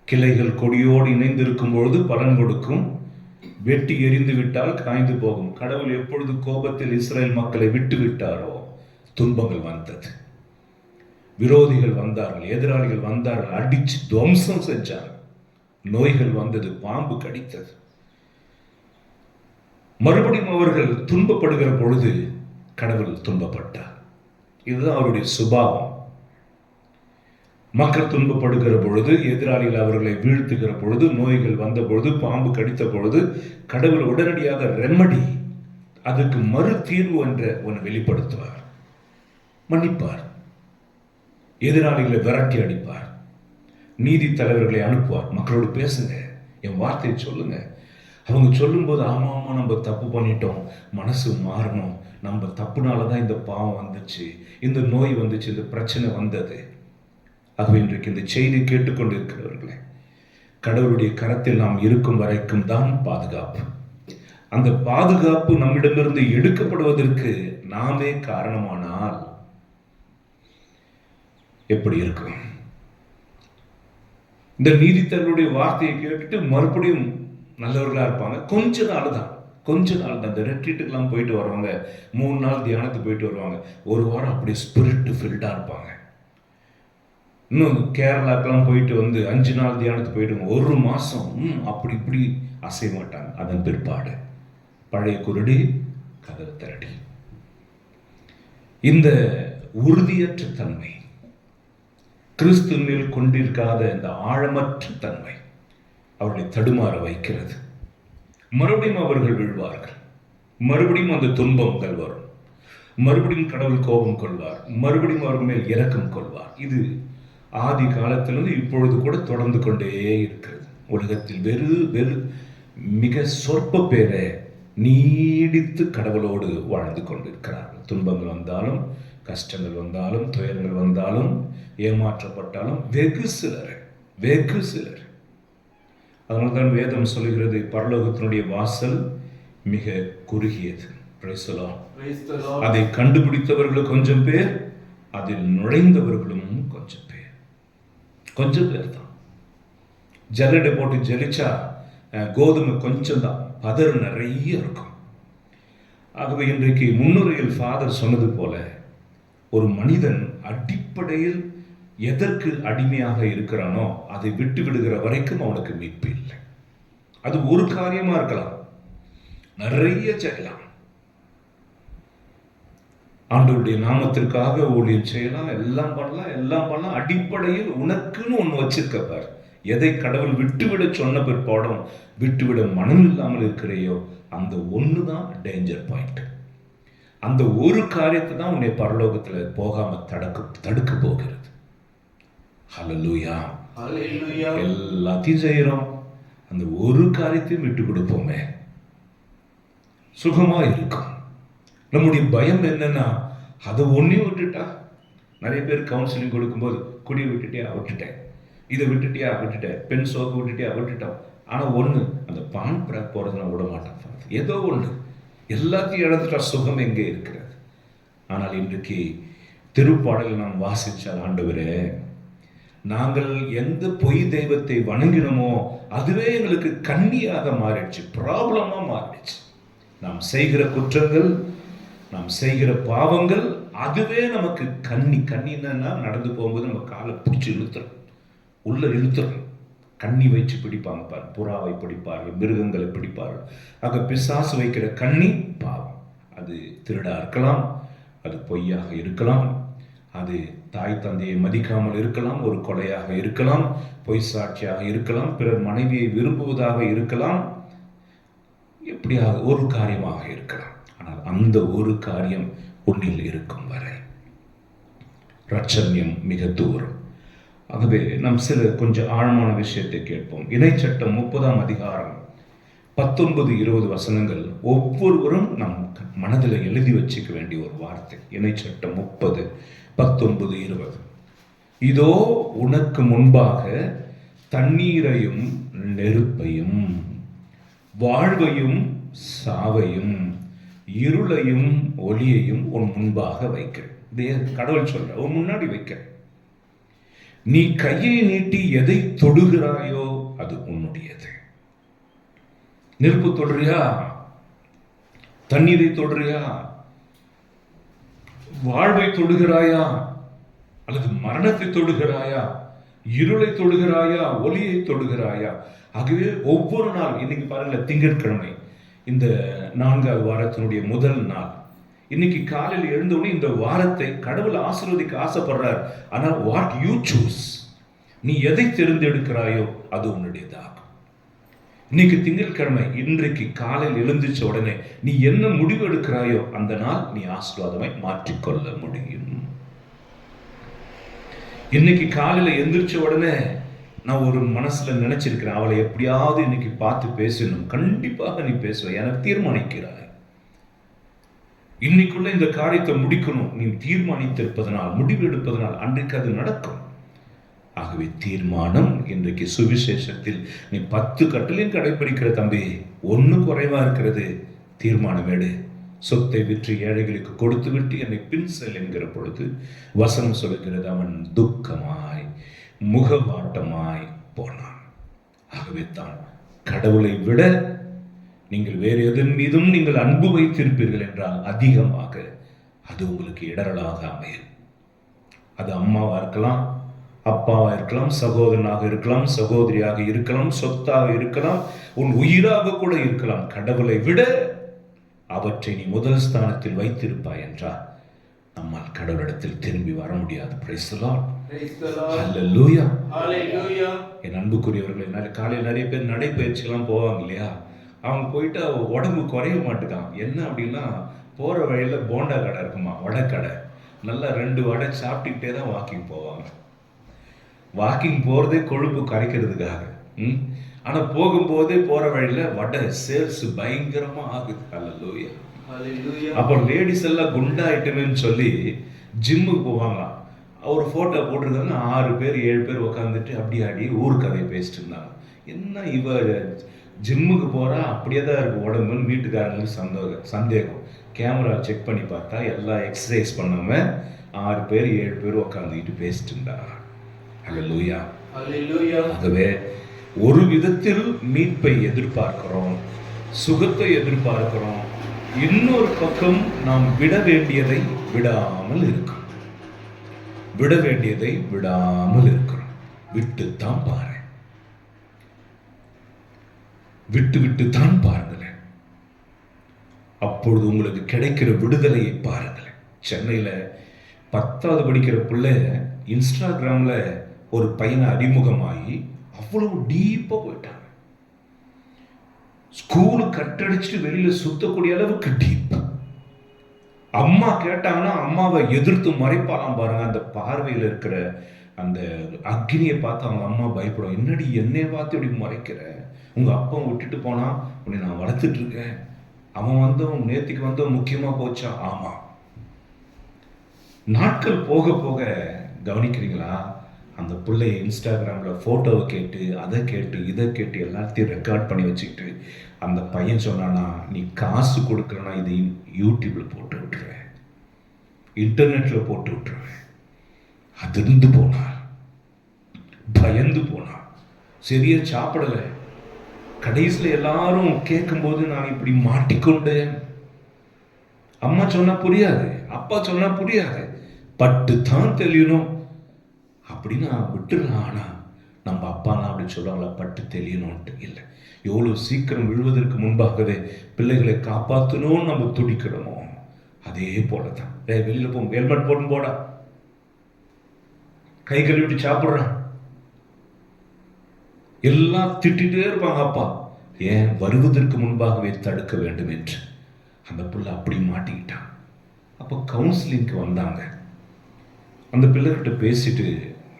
கிளைகள் கொடியோடு இணைந்திருக்கும் பொழுது பலன் கொடுக்கும், வெட்டி எரிந்து விட்டால் காய்ந்து போகும். கடவுள் எப்பொழுது கோபத்தில் இஸ்ரேல் மக்களை விட்டு விட்டாரோ துன்பங்கள் வந்தது, விரோதிகள் வந்தார்கள், எதிராளிகள் வந்தார்கள், அடிச்சு துவம்சம் செஞ்சார்கள், நோய்கள் வந்தது, பாம்பு கடித்தது. மறுபடியும் அவர்கள் துன்பப்படுகிற பொழுது கடவுள் துன்பப்பட்டார். இதுதான் அவருடைய சுபாவம். மக்கள் துன்பப்படுகிற பொழுது, எதிராளிகள் அவர்களை வீழ்த்துகிற பொழுது, நோய்கள் வந்த பொழுது, பாம்பு கடித்த பொழுது கடவுள் உடனடியாக ரெமடி, அதுக்கு மறு தீர்வு என்ற ஒன்று வெளிப்படுத்துவார். மன்னிப்பார், எதிராளிகளை விரட்டி அடிப்பார், நீதி தலைவர்களை அனுப்புவார், மக்களோடு பேசுங்க, என் வார்த்தையை சொல்லுங்க. அவங்க சொல்லும்போது ஆமா ஆமா நம்ம தப்பு பண்ணிட்டோம், மனசு மாறணும், நம்ம தப்புனால தான் இந்த பாவம் வந்துச்சு, இந்த நோய் வந்துச்சு, இந்த பிரச்சனை வந்தது. ஆகவே இன்றைக்கு இந்த செய்தி கேட்டுக்கொண்டு இருக்கிறவர்களே, கடவுளுடைய கரத்தில் நாம் இருக்கும் வரைக்கும் தான் பாதுகாப்பு. அந்த பாதுகாப்பு நம்மிடமிருந்து எடுக்கப்படுவதற்கு நாமே காரணமானால் எப்படி இருக்கும்? இந்த நீதித்தர்களுடைய வார்த்தையை கேட்டுட்டு மறுபடியும் நல்லவர்களா இருப்பாங்க. கொஞ்ச நாள் தான் இந்த ரெட்ரீட்டுக்கெல்லாம் போயிட்டு வருவாங்க, 3 நாள் தியானத்துக்கு போயிட்டு வருவாங்க, 1 வாரம் அப்படியே ஸ்பிரிட் ஃபில்டா இருப்பாங்க. இன்னும் கேரளாக்கெல்லாம் போயிட்டு வந்து 5 நாள் தியானத்துக்கு போயிட்டு 1 மாசம் அப்படி இப்படி அசைய மாட்டாங்க. அதன் பிற்பாடு பழைய குருடி கதவு திரடி. இந்த உறுதியற்ற தன்மை, கிறிஸ்து மேல் கொண்டிருக்காத இந்த ஆழமற்ற தன்மை அவர்களை தடுமாற வைக்கிறது. மறுபடியும் அவர்கள் விழுவார்கள், மறுபடியும் அந்த துன்பங்கள் வரும், மறுபடியும் கடவுள் கோபம் கொள்வார், மறுபடியும் அவர்கள் மேல் இரக்கம் கொள்வார். இது ஆதி காலத்திலிருந்து இப்பொழுது கூட தொடர்ந்து கொண்டே இருக்கிறது. உலகத்தில் வெறு மிக சொற்ப பேரை நீடித்து கடவுளோடு வாழ்ந்து கொண்டிருக்கிறார்கள். துன்பங்கள் வந்தாலும், கஷ்டங்கள் வந்தாலும், துயரங்கள் வந்தாலும், ஏமாற்றப்பட்டாலும் வெகு சிலர். அதனால்தான் வேதம் சொல்லுகிறது, பரலோகத்தினுடைய வாசல் மிக குறுகியது. அதை கண்டுபிடித்தவர்கள் கொஞ்சம் பேர், அதில் நுழைந்தவர்களும் கொஞ்சம் பேர் தான். ஜல்லடை போட்டு ஜலிச்சா கோதுமை கொஞ்சம் தான், பதறு நிறைய இருக்கும். ஆகவே இன்றைக்கு முன்னுரையில் ஃபாதர் சொன்னது போல, ஒரு மனிதன் அடிப்படையில் எதற்கு அடிமையாக இருக்கிறானோ அதை விட்டு விடுகிற வரைக்கும் அவனுக்கு மீட்பு இல்லை. அது ஒரு காரியமா இருக்கலாம், நிறைய செய்யலாம். ஆண்டவருடைய நாமத்திற்காக ஊழியம் செய்யலாம், எல்லாம் பண்ணலாம். அடிப்படையில் உனக்குன்னு ஒன்று வச்சிருக்கப்பார். எதை கடவுள் விட்டுவிட சொன்ன பிற்பாடும் விட்டுவிட மனம் இல்லாமல் இருக்கிறையோ அந்த ஒன்று தான் டேஞ்சர் பாயிண்ட். அந்த ஒரு காரியத்தை தான் உன்னை பரலோகத்தில் போகாம தடுக்க போகிறது. ஹல்லேலூயா. எல்லாத்தையும் செய்யறோம், அந்த ஒரு காரியத்தையும் விட்டு கொடுப்போமே, சுகமா இருக்கும். நம்முடைய பயம் என்னன்னா, அதை ஒன்றையும் விட்டுட்டா. நிறைய பேர் கவுன்சிலிங் கொடுக்கும்போது, குடியை விட்டுட்டேன், இதை விட்டுட்டேன், பெண் சோக்கு விட்டுட்டோம். ஆனால் ஒன்று, அந்த பான் பிராக் போகிறது நான் விட மாட்டேன். ஏதோ ஒன்று, எல்லாத்தையும் இழந்துட்டா சுகம் எங்கே இருக்கிறது? ஆனால் இன்றைக்கு திருப்பாடலை நாம் வாசித்தால், ஆண்டவரே நாங்கள் எந்த பொய் தெய்வத்தை வணங்கினோமோ அதுவே எங்களுக்கு கண்ணியாக மாறிடுச்சு, ப்ராப்ளமா மாறிடுச்சு. நாம் செய்கிற குற்றங்கள், நாம் செய்கிற பாவங்கள், அதுவே நமக்கு கண்ணின்னா நடந்து போகும்போது நம்ம காலை பிடிச்சி இழுத்துறோம், உள்ள இழுத்துறோம். கண்ணி வச்சு பிடிப்பாங்க பாரு, புறாவை பிடிப்பார்கள், மிருகங்களை பிடிப்பார்கள். ஆக பிசாசு வைக்கிற கண்ணி பாவம். அது திருடா இருக்கலாம், அது பொய்யாக இருக்கலாம், அது தாய் தந்தையை மதிக்காமல் இருக்கலாம், ஒரு கொலையாக இருக்கலாம், பொய் சாட்சியாக இருக்கலாம், பிறர் மனைவியை விரும்புவதாக இருக்கலாம், எப்படியாக ஒரு காரியமாக இருக்கலாம். ஆனால் அந்த ஒரு காரியம் உன்னில் இருக்கும் வரை ரட்சண்யம் மிக தூரம். ஆகவே நாம் சில கொஞ்சம் ஆழமான விஷயத்தை கேட்போம். இணைச்சட்டம் 30ஆம் அதிகாரம் 19-20 வசனங்கள் ஒவ்வொருவரும் நம் மனதில் எழுதி வச்சுக்க வேண்டிய ஒரு வார்த்தை. இணைச்சட்டம் 30:19-20. இதோ உனக்கு முன்பாக தண்ணீரையும் நெருப்பையும், வாழ்வையும் சாவையும், இருளையும் ஒளியையும் உன் முன்பாக வைக்கிறேன். கடவுள் சொல்ற உன் முன்னாடி வைக்கிறேன். நீ கையை நீட்டி எதை தொடுகிறாயோ அது உன்னுடையது. நெருப்பு தொடுறியா? தண்ணீரை தொடுறியா? வாழ்வை தொடுகிறாயா? அல்லது மரணத்தை தொடுகிறாயா? இருளை தொடுகிறாயா? ஒளியை தொடுகிறாயா? ஆகவே ஒவ்வொரு நாள், இன்னைக்கு பாருங்க திங்கட்கிழமை, இந்த 4வது வாரத்தினுடைய முதல் நாள். இன்னைக்கு காலையில் எழுந்தவுடனே இந்த வாரத்தை கடவுள் ஆசீர்வதிக்க ஆசைப்படுறார். ஆனால் வாட் யூ சூஸ், நீ எதை தேர்ந்தெடுக்கிறாயோ அது உன்னுடையதாகும். இன்னைக்கு திங்கட்கிழமை, இன்றைக்கு காலையில் எழுந்திருச்ச உடனே நீ என்ன முடிவு எடுக்கிறாயோ அந்த நாள் நீ ஆசீர்வாதமாய் மாற்றிக்கொள்ள முடியும். இன்னைக்கு காலையில எந்திரிச்ச உடனே நான் ஒரு மனசுல நினைச்சிருக்கிறேன், அவளை எப்படியாவது இன்னைக்கு பார்த்து பேசணும். கண்டிப்பாக நீ பேசுவ, எனக்கு தீர்மானிக்கிறாய். இன்னைக்குள்ள இந்த காரியத்தை முடிக்கணும் நீ தீர்மானித்திருப்பதனால், முடிவு எடுப்பதனால் அன்றைக்கு அது நடக்கும். ஆகவே தீர்மானம். இன்றைக்கு சுவிசேஷத்தில் நீ 10 கட்டளையும் கடைபிடிக்கிற தம்பி, 1 குறைவா இருக்கிறது. தீர்மானம் எடு. சொத்தை விற்று ஏழைகளுக்கு கொடுத்து விட்டு என்னை பின் செல் என்கிற பொழுது வசனம் சொல்கிறது, அவன் துக்கமாய் முகவாட்டமாய் போனான். ஆகவே தான் கடவுளை விட நீங்கள் வேறு எதன் மீதும் நீங்கள் அன்பு வைத்திருப்பீர்கள் என்றால் அதிகமாக அது உங்களுக்கு இடரலாக அமையும். அது அம்மாவா இருக்கலாம், அப்பாவா இருக்கலாம், சகோதரனாக இருக்கலாம், சகோதரியாக இருக்கலாம், சொத்தாக இருக்கலாம், உன் உயிராக கூட இருக்கலாம். கடவுளை விட அவற்றை நீ முதல் ஸ்தானத்தில் வைத்திருப்பாய் என்றால் நம்மால் கடவுளிடத்தில் திரும்பி வர முடியாது. Praise the Lord. ஹல்லேலூயா. ஹல்லேலூயா. என் அன்புக்குரியவர்களே, காலையில் நிறைய பேர் நடைப்பயிற்சிலாம் போவாங்க இல்லையா? அவங்க போயிட்டு உடம்பு குறைய மாட்டுக்கான். என்ன அப்படின்னா, போகிற வழியில் போண்டா கடை இருக்குமா, வடை கடை, நல்லா 2 வடை சாப்பிட்டுக்கிட்டே தான் வாக்கிங் போவாங்க. வாக்கிங் போகிறதே கொழுப்பு கரைக்கிறதுக்காக. ஆனால் போகும்போதே போகிற வழியில் வடை சேல்ஸ் பயங்கரமாக ஆகுது. ஹல்லேலூயா. அப்போ லேடிஸ் எல்லாம் குண்டாயிட்டுன்னு சொல்லி ஜிம்முக்கு போவாங்களாம். ஒரு ஃபோட்டோ போட்டிருக்காங்க, 6 பேர் 7 பேர் உட்காந்துட்டு அப்படியே ஆடி ஊர் கதையை பேசிட்டு இருந்தாங்க. என்ன இவ ஜிம்முக்கு போகிறா, அப்படியே தான் இருக்கு உடம்புன்னு வீட்டுக்காரங்களுக்கு சந்தேகம். கேமரா செக் பண்ணி பார்த்தா எல்லாம் எக்ஸசைஸ் பண்ணாமல் 6 பேர் 7 பேர் உட்காந்துக்கிட்டு பேசிட்டு இருந்தா. ஹல்லேலூயா. ஆகவே ஒரு விதத்தில் மீட்பை எதிர்பார்க்கிறோம், சுகத்தை எதிர்பார்க்கிறோம். இன்னொரு பக்கம் நாம் விட வேண்டியதை விடாமல் இருக்கிறோம். விட வேண்டியதை விடாமல் இருக்கிறோம். விட்டுத்தான் பாரு, விட்டுத்தான் பாருங்களேன். அப்பொழுது உங்களுக்கு கிடைக்கிற விடுதலையை பாருங்களேன். சென்னையில் 10வது படிக்கிற பிள்ளை இன்ஸ்டாகிராம்ல ஒரு பையனை அறிமுகமாகி அவ்வளவு டீப்பா போயிட்டாங்க. ஸ்கூலு கட்டடிச்சுட்டு வெளியில சுத்தக்கூடிய அளவுக்கு டீப். அம்மா கேட்டாங்கன்னா அம்மாவை எதிர்த்து மறைப்பாலாம் பாருங்க. அந்த பார்வையில் இருக்கிற அந்த அக்னியை பார்த்து அவங்க அம்மா பயப்படும். என்னடி என்னை பார்த்து இப்படி மறைக்கிற, உங்க அப்பா விட்டுட்டு போனா உன்னை நான் வளர்த்துட்டு இருக்கேன், அவன் வந்தவன் நேத்திக்கு வந்தவன் முக்கியமா போச்சா? ஆமா. நாட்கள் போக போக கவனிக்கிறீங்களா, அந்த பிள்ளைய இன்ஸ்டாகிராம்ல போட்டோவை கேட்டு அதை கேட்டு இதை கேட்டு எல்லாத்தையும் ரெக்கார்ட் பண்ணி வச்சுக்கிட்டு அந்த பையன் சொன்னானா, நீ காசு கொடுக்கலன்னா இதை யூடியூப்ல போட்டு விட்டுருவேன், இன்டர்நெட்ல போட்டு விட்டுருவேன். அதிர்ந்து போனார். பயந்து போனான். சரியா சாப்பிடலை. கடைசியில் எல்லாரும் கேட்கும்போது நான் இப்படி மாட்டிக்கொண்டேன். அம்மா சொன்னா புரியாது, அப்பா சொன்னா புரியாது, பட்டு தான் தெரியணும் அப்படின்னு நான் விட்டுடலாம். ஆனா நம்ம அப்பாலாம் அப்படி சொல்லுவாங்களா, பட்டு தெரியணும்ட்டு இல்லை. எவ்வளோ சீக்கிரம் விழுவதற்கு முன்பாகவே பிள்ளைகளை காப்பாற்றணும்னு நம்ம துடிக்கிறோமோ அதே போல தான். வெளியில் போ, ஹெல்மெட் போட்டு போடா, கை கழுவிட்டு சாப்பிட்றான், எல்லாம் திட்டிகிட்டே இருப்பாங்க அப்பா. ஏன்? வருவதற்கு முன்பாகவே தடுக்க வேண்டும் என்று. அந்த பிள்ளை அப்படி மாட்டிக்கிட்டான். அப்போ கவுன்சிலிங்க்கு வந்தாங்க. அந்த பிள்ளைகிட்ட பேசிட்டு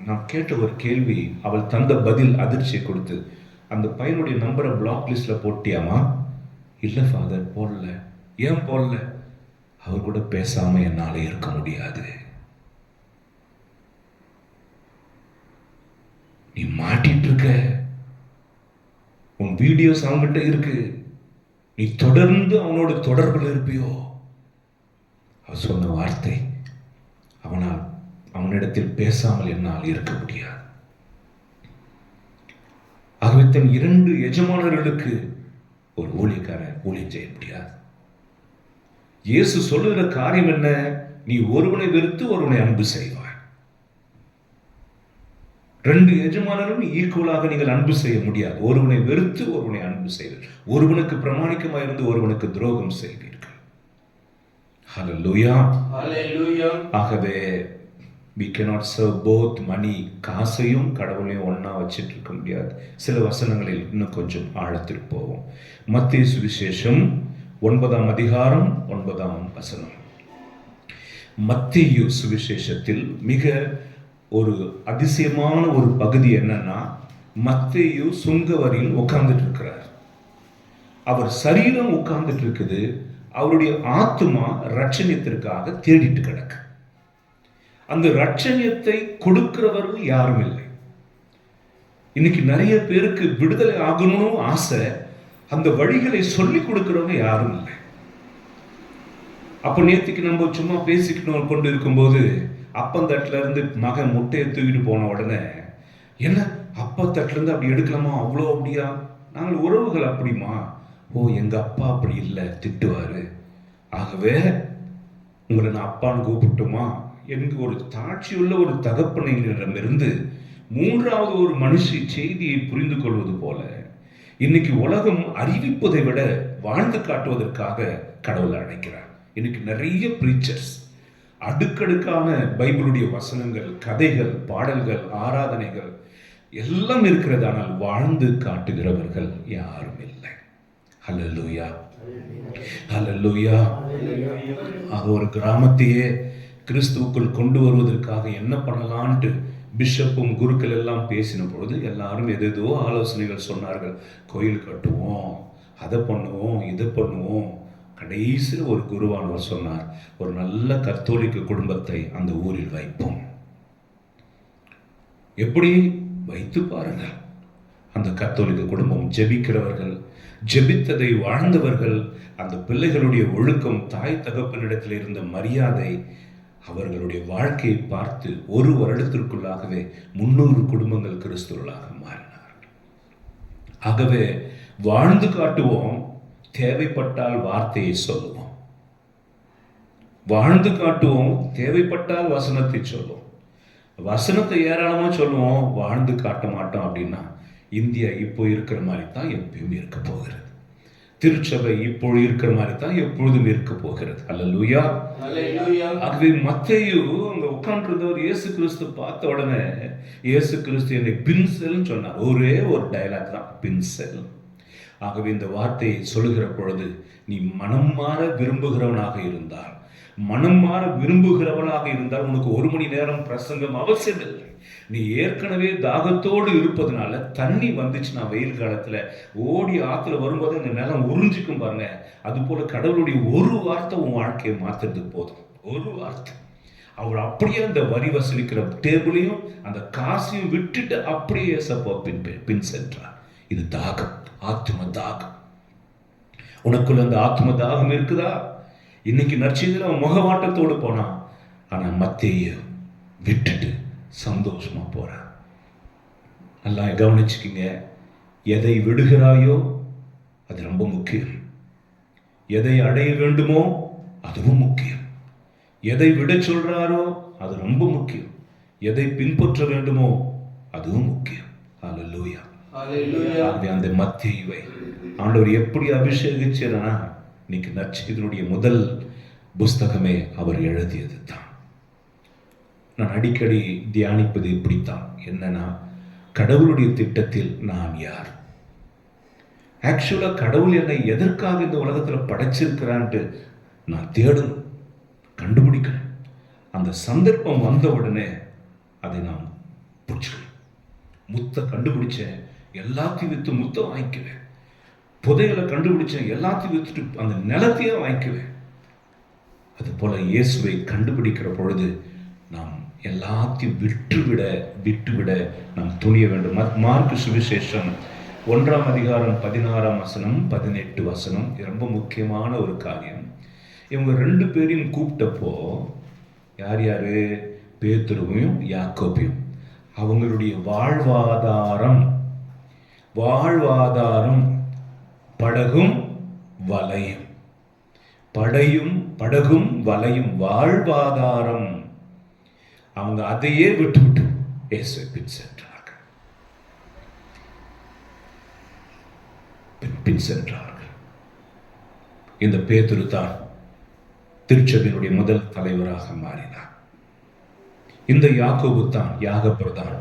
நான் கேட்ட ஒரு கேள்வி, அவள் தந்த பதில் அதிர்ச்சியை கொடுத்து, அந்த பையனுடைய நம்பரை பிளாக் லிஸ்ட்ல போட்டியாமா? இல்லை ஃபாதர், போடல. ஏன் போடல? அவர் கூட பேசாம என்னால இருக்க முடியாது. நீ மாட்டிட்டு இருக்க, உன் வீடியோஸ் அவன்கிட்ட இருக்கு, நீ தொடர்ந்து அவனோட தொடர்பில் இருப்பியோ? அவர் சொன்ன வார்த்தை, அவனிடத்தில் பேசாமல் என்னால் இருக்க முடியாது. ஆகவே தன் 2 எஜமானர்களுக்கு ஒரு ஊழியக்காரன் ஊழியம் செய்ய முடியாது. இயேசு சொல்லுகிற காரியம் என்ன? நீ ஒருவனை வெறுத்து ஒருவனை அன்பு செய்வாய். 2 எஜமானரும் ஈக்குவலாக நீங்கள் அன்பு செய்ய முடியாது. ஒருவனை வெறுத்து ஒருவனை அன்பு செய்வீர்கள். ஒருவனுக்கு பிரமாணிக்கமாக இருந்து ஒருவனுக்கு துரோகம் செய்வீர்கள். ஹல்லேலூயா, ஹல்லேலூயா. ஆகவே we cannot serve both money, காசையும் கடவுளையும் ஒண்ணா வச்சிட்டு இருக்க முடியாது. சில வசனங்களில் இன்னும் கொஞ்சம் ஆழத்திற்கு போவோம். மத்தேயு சுவிசேஷம் 9ஆம் அதிகாரம் 9ஆம் வசனம். மத்தேயு சுவிசேஷத்தில் மிக ஒரு அதிசயமான ஒரு பகுதி என்னன்னா, மத்தேயு சுங்க வரியில் உட்கார்ந்துட்டு இருக்கிறார். அவர் சரீரம் உட்கார்ந்துட்டு இருக்குது, அவருடைய ஆத்துமா ரட்சணியத்திற்காக தேடிட்டு கிடக்கு. அந்த ரட்சணியத்தை கொடுக்கிறவர்கள் யாரும் இல்லை. இன்னைக்கு நிறைய பேருக்கு விடுதலை ஆகணும்னு ஆசை, அந்த வழிகளை சொல்லி கொடுக்கிறவங்க யாரும் இல்லை. அப்ப நேற்றுக்கு நம்ம சும்மா பேசிக்கணும் கொண்டு இருக்கும்போது, அப்பந்தட்டுல இருந்து மகன் முட்டையை தூக்கிட்டு போன உடனே, என்ன அப்பத்தட்டுல இருந்து அப்படி எடுக்கலாமா, அவ்வளோ அப்படியா, நாங்கள் உறவுகள் அப்படிமா, ஓ எங்க அப்பா அப்படி இல்லை, திட்டுவாரு, ஆகவே உங்களை நான் அப்பான்னு கூப்பிட்டுமா என்று ஒரு தாட்சியுள்ள ஒரு தகப்பனிடமிருந்து 3வது ஒரு மனுஷி செய்தியை புரிந்து கொள்வது போல, இன்னைக்கு உலகம் அறிவிப்பதை விட வாழ்ந்து காட்டுவதற்காக கடவுளை அழைக்கிறார். இன்னைக்கு நிறைய பிரீச்சர்ஸ், அடுக்கடுக்கான பைபிளுடைய வசனங்கள், கதைகள், பாடல்கள், ஆராதனைகள் எல்லாம் இருக்கிறது, ஆனால் வாழ்ந்து காட்டுகிறவர்கள் யாரும் இல்லை. ஹல்லேலூயா, ஹல்லேலூயா. ஆக ஒரு கிராமத்தையே கிறிஸ்துவுக்குள் கொண்டு வருவதற்காக என்ன பண்ணலான்ட்டு பிஷப்பும் குருக்கள் எல்லாம் பேசின பொழுது எல்லாரும் எதோ ஆலோசனைகள் சொன்னார்கள். கோயில் கட்டுவோம், அதை பண்ணுவோம், இதை பண்ணுவோம். கடைசியில் ஒரு குருவானவர் சொன்னார், ஒரு நல்ல கத்தோலிக்க குடும்பத்தை அந்த ஊரில் வைப்போம். எப்படி வைத்து பாருங்கள். அந்த கத்தோலிக்க குடும்பம் ஜெபிக்கிறவர்கள், ஜெபித்ததை வாழ்ந்தவர்கள், அந்த பிள்ளைகளுடைய ஒழுக்கம், தாய் தகப்பனிடத்தில் இருந்த மரியாதை, அவர்களுடைய வாழ்க்கையை பார்த்து 1 வருடத்திற்குள்ளாகவே 300 குடும்பங்கள் கிறிஸ்துவர்களாக மாறினார்கள். ஆகவே வாழ்ந்து காட்டுவோம், தேவைப்பட்டால் வார்த்தையை சொல்லுவோம், வாழ்ந்து காட்டுவோம், தேவைப்பட்டால் வசனத்தை சொல்லுவோம். வசனத்தை ஏராளமா சொல்லுவோம், வாழ்ந்து காட்ட மாட்டோம் அப்படின்னா இந்தியா இப்போ இருக்கிற மாதிரி தான் எப்பயும் இருக்க போகிறது. திருச்சபை இப்போ இருக்கிற மாதிரி தான் எப்பொழுதும் இருக்க போகிறது. அல்லேலூயா, அல்லேலூயா. ஆகவே மத்தேயு அங்க உட்கார்ந்திருந்தவர் இயேசு கிறிஸ்து பார்த்த உடனே, இயேசு கிறிஸ்து என்னை பின்செல்னு சொன்னார். ஒரே ஒரு டயலாக் தான், பின்செல். ஆகவே இந்த வார்த்தையை சொல்லுகிற பொழுது, நீ மனம் மாற விரும்புகிறவனாக இருந்தால், மனம் மாற விரும்புகிறவனாக இருந்தால் உனக்கு 1 மணி நேரம் பிரசங்கம் அவசியம் இல்லை. நீ ஏற்கனவே தாகத்தோடு இருப்பதனால தண்ணி வந்துச்சுன்னா வெயில் காலத்துல ஓடி ஆத்துல வரும்போது இந்த நிலம் உறிஞ்சிக்கும் பாருங்க, அது போல கடவுளுடைய ஒரு வார்த்தை உன் வாழ்க்கையை மாத்துறதுக்கு போதும். ஒரு வார்த்தை. அவர் அப்படியே அந்த வரி வசூலிக்கிற டேபிளையும் அந்த காசையும் விட்டுட்டு அப்படியே ஏசப்பா பின் சென்றார். இது தாகம், ஆத்ம தாகம். உனக்குள்ள அந்த ஆத்ம தாகம் இருக்குதா? இன்னைக்கு நற்செய்தியில் அவன் முகவாட்டத்தோடு போனான், ஆனா மத்தேயு விட்டுட்டு சந்தோஷமா போறான். நல்லா கவனிச்சுக்கிங்க. எதை விடுகிறாயோ அது ரொம்ப முக்கியம். எதை அடைய வேண்டுமோ அதுவும் முக்கியம். எதை விட சொல்றாரோ அது ரொம்ப முக்கியம். எதை பின்பற்ற வேண்டுமோ அதுவும் முக்கியம். ஹல்லேலூயா. ஆகவே அந்த மத்தேயுவை ஆண்டவர் எப்படி அபிஷேகிச்சார்னா, இன்னைக்கு நற்செய்தியினுடைய முதல் புஸ்தகமே அவர் எழுதியது தான். நான் அடிக்கடி தியானிப்பது இப்படித்தான். என்னன்னா, கடவுளுடைய திட்டத்தில் நான் யார்? ஆக்சுவலா கடவுள் என்னை எதற்காக இந்த உலகத்துல படைச்சிருக்கிறான்ட்டு நான் தேடணும், கண்டுபிடிக்கணும். அந்த சந்தர்ப்பம் வந்த உடனே அதை நான் பிடிச்சிக்கணும். முத்தை கண்டுபிடிச்சேன், எல்லாத்தையும் வித்து முத்தை வாங்கிக்குவேன். புதையலை கண்டுபிடிச்சேன், எல்லாத்தையும் வித்துட்டு அந்த நிலத்தையே வாங்கிக்குவேன். அது போல இயேசுவை கண்டுபிடிக்கிற பொழுது நாம் எல்லாத்தையும் விட்டுவிட நாம் துணிய வேண்டும். மார்க்கு சுவிசேஷம் 1 அதிகாரம் 16 18 ரொம்ப முக்கியமான ஒரு காரியம். இவங்க 2 பேரையும் கூப்பிட்டப்போ, யார் யாரு? பேதுருவையும் யாக்கோபையும். அவங்களுடைய வாழ்வாதாரம் படகும் வலையும். படகும் வலையும் வாழ்வாதாரம். அவங்க அதையே விட்டு இயேசுவை பின் சென்றார்கள். இந்த பேதுரு தான் திருச்சபையினுடைய முதல் தலைவராக மாறினார். இந்த யாக்கோபு தான் யாகப்பிரதான்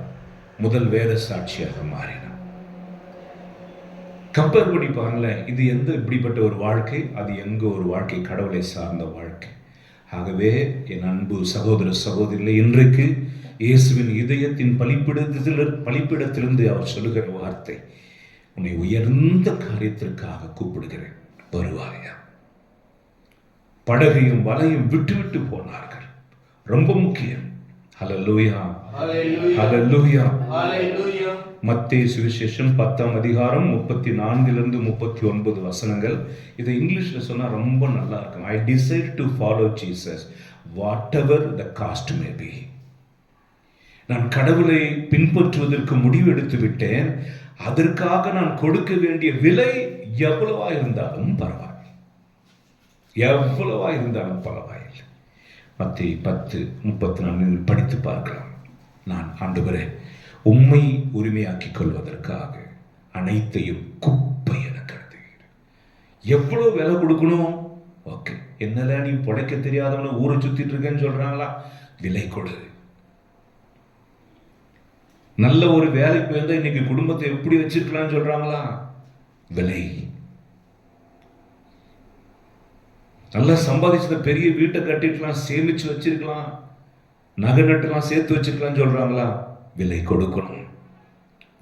முதல் வேத சாட்சியாக மாறினார். கம்பேர் பண்ணி பாருங்களேன், இது எந்த இப்படிப்பட்ட ஒரு வாழ்க்கை, அது எங்க ஒரு வாழ்க்கை, கடவுளை சார்ந்த வாழ்க்கை. ஆகவே என் அன்பு சகோதர சகோதரிகளே, இன்றைக்கு இயேசுவின் இதயத்தின் பலிப்பிடத்திலிருந்து அவர் சொல்லுகிற வார்த்தை, உன்னை உயர்ந்த காரியத்திற்காக கூப்பிடுகிறேன், வருவாயா? படகையும் வலையும் விட்டு போனார்கள். ரொம்ப முக்கியம். ஹல்லேலூயா, ஹல்லேலூயா, ஹல்லேலூயா. மத்தேயு சுவிசேஷம் 10 அதிகாரம் 34 39 இதை இங்கிலீஷ்ல சொன்னா ரொம்ப நல்லா இருக்கும். I decide to follow Jesus whatever the cost may be. நான் கடவுளை பின்பற்றுவதற்கு முடிவு எடுத்து விட்டேன். அதற்காக நான் கொடுக்க வேண்டிய விலை எவ்வளவா இருந்தாலும் பரவாயில்லை, எவ்வளவா இருந்தாலும் பரவாயில்லை. மத்தேயு 10:34 படித்து பார்க்கலாம். நான் ஆண்டவரே, உம்மை உரிமையாக்கிக் கொள்வதற்காக அனைத்தையும் குப்பை என கருதுகிறேன். எவ்வளவு விலை கொடுக்கணும்? ஓகே, என்னல நீ பிழைக்க தெரியாதவன ஊரை சுத்திட்டு இருக்கேன்னு சொல்றாங்களா? விலை கொடு. நல்ல ஒரு வேலைக்கு வந்தா இன்னைக்கு குடும்பத்தை எப்படி வச்சிருக்கலாம்னு சொல்றாங்களா? விலை. நல்லா சம்பாதிச்சத பெரிய வீட்டை கட்டிருக்கலாம், சேமிச்சு வச்சிருக்கலாம், நகை நட்டுலாம் சேர்த்து வச்சிருக்கலாம்னு சொல்றாங்களா? விலை கொடுக்கணும்,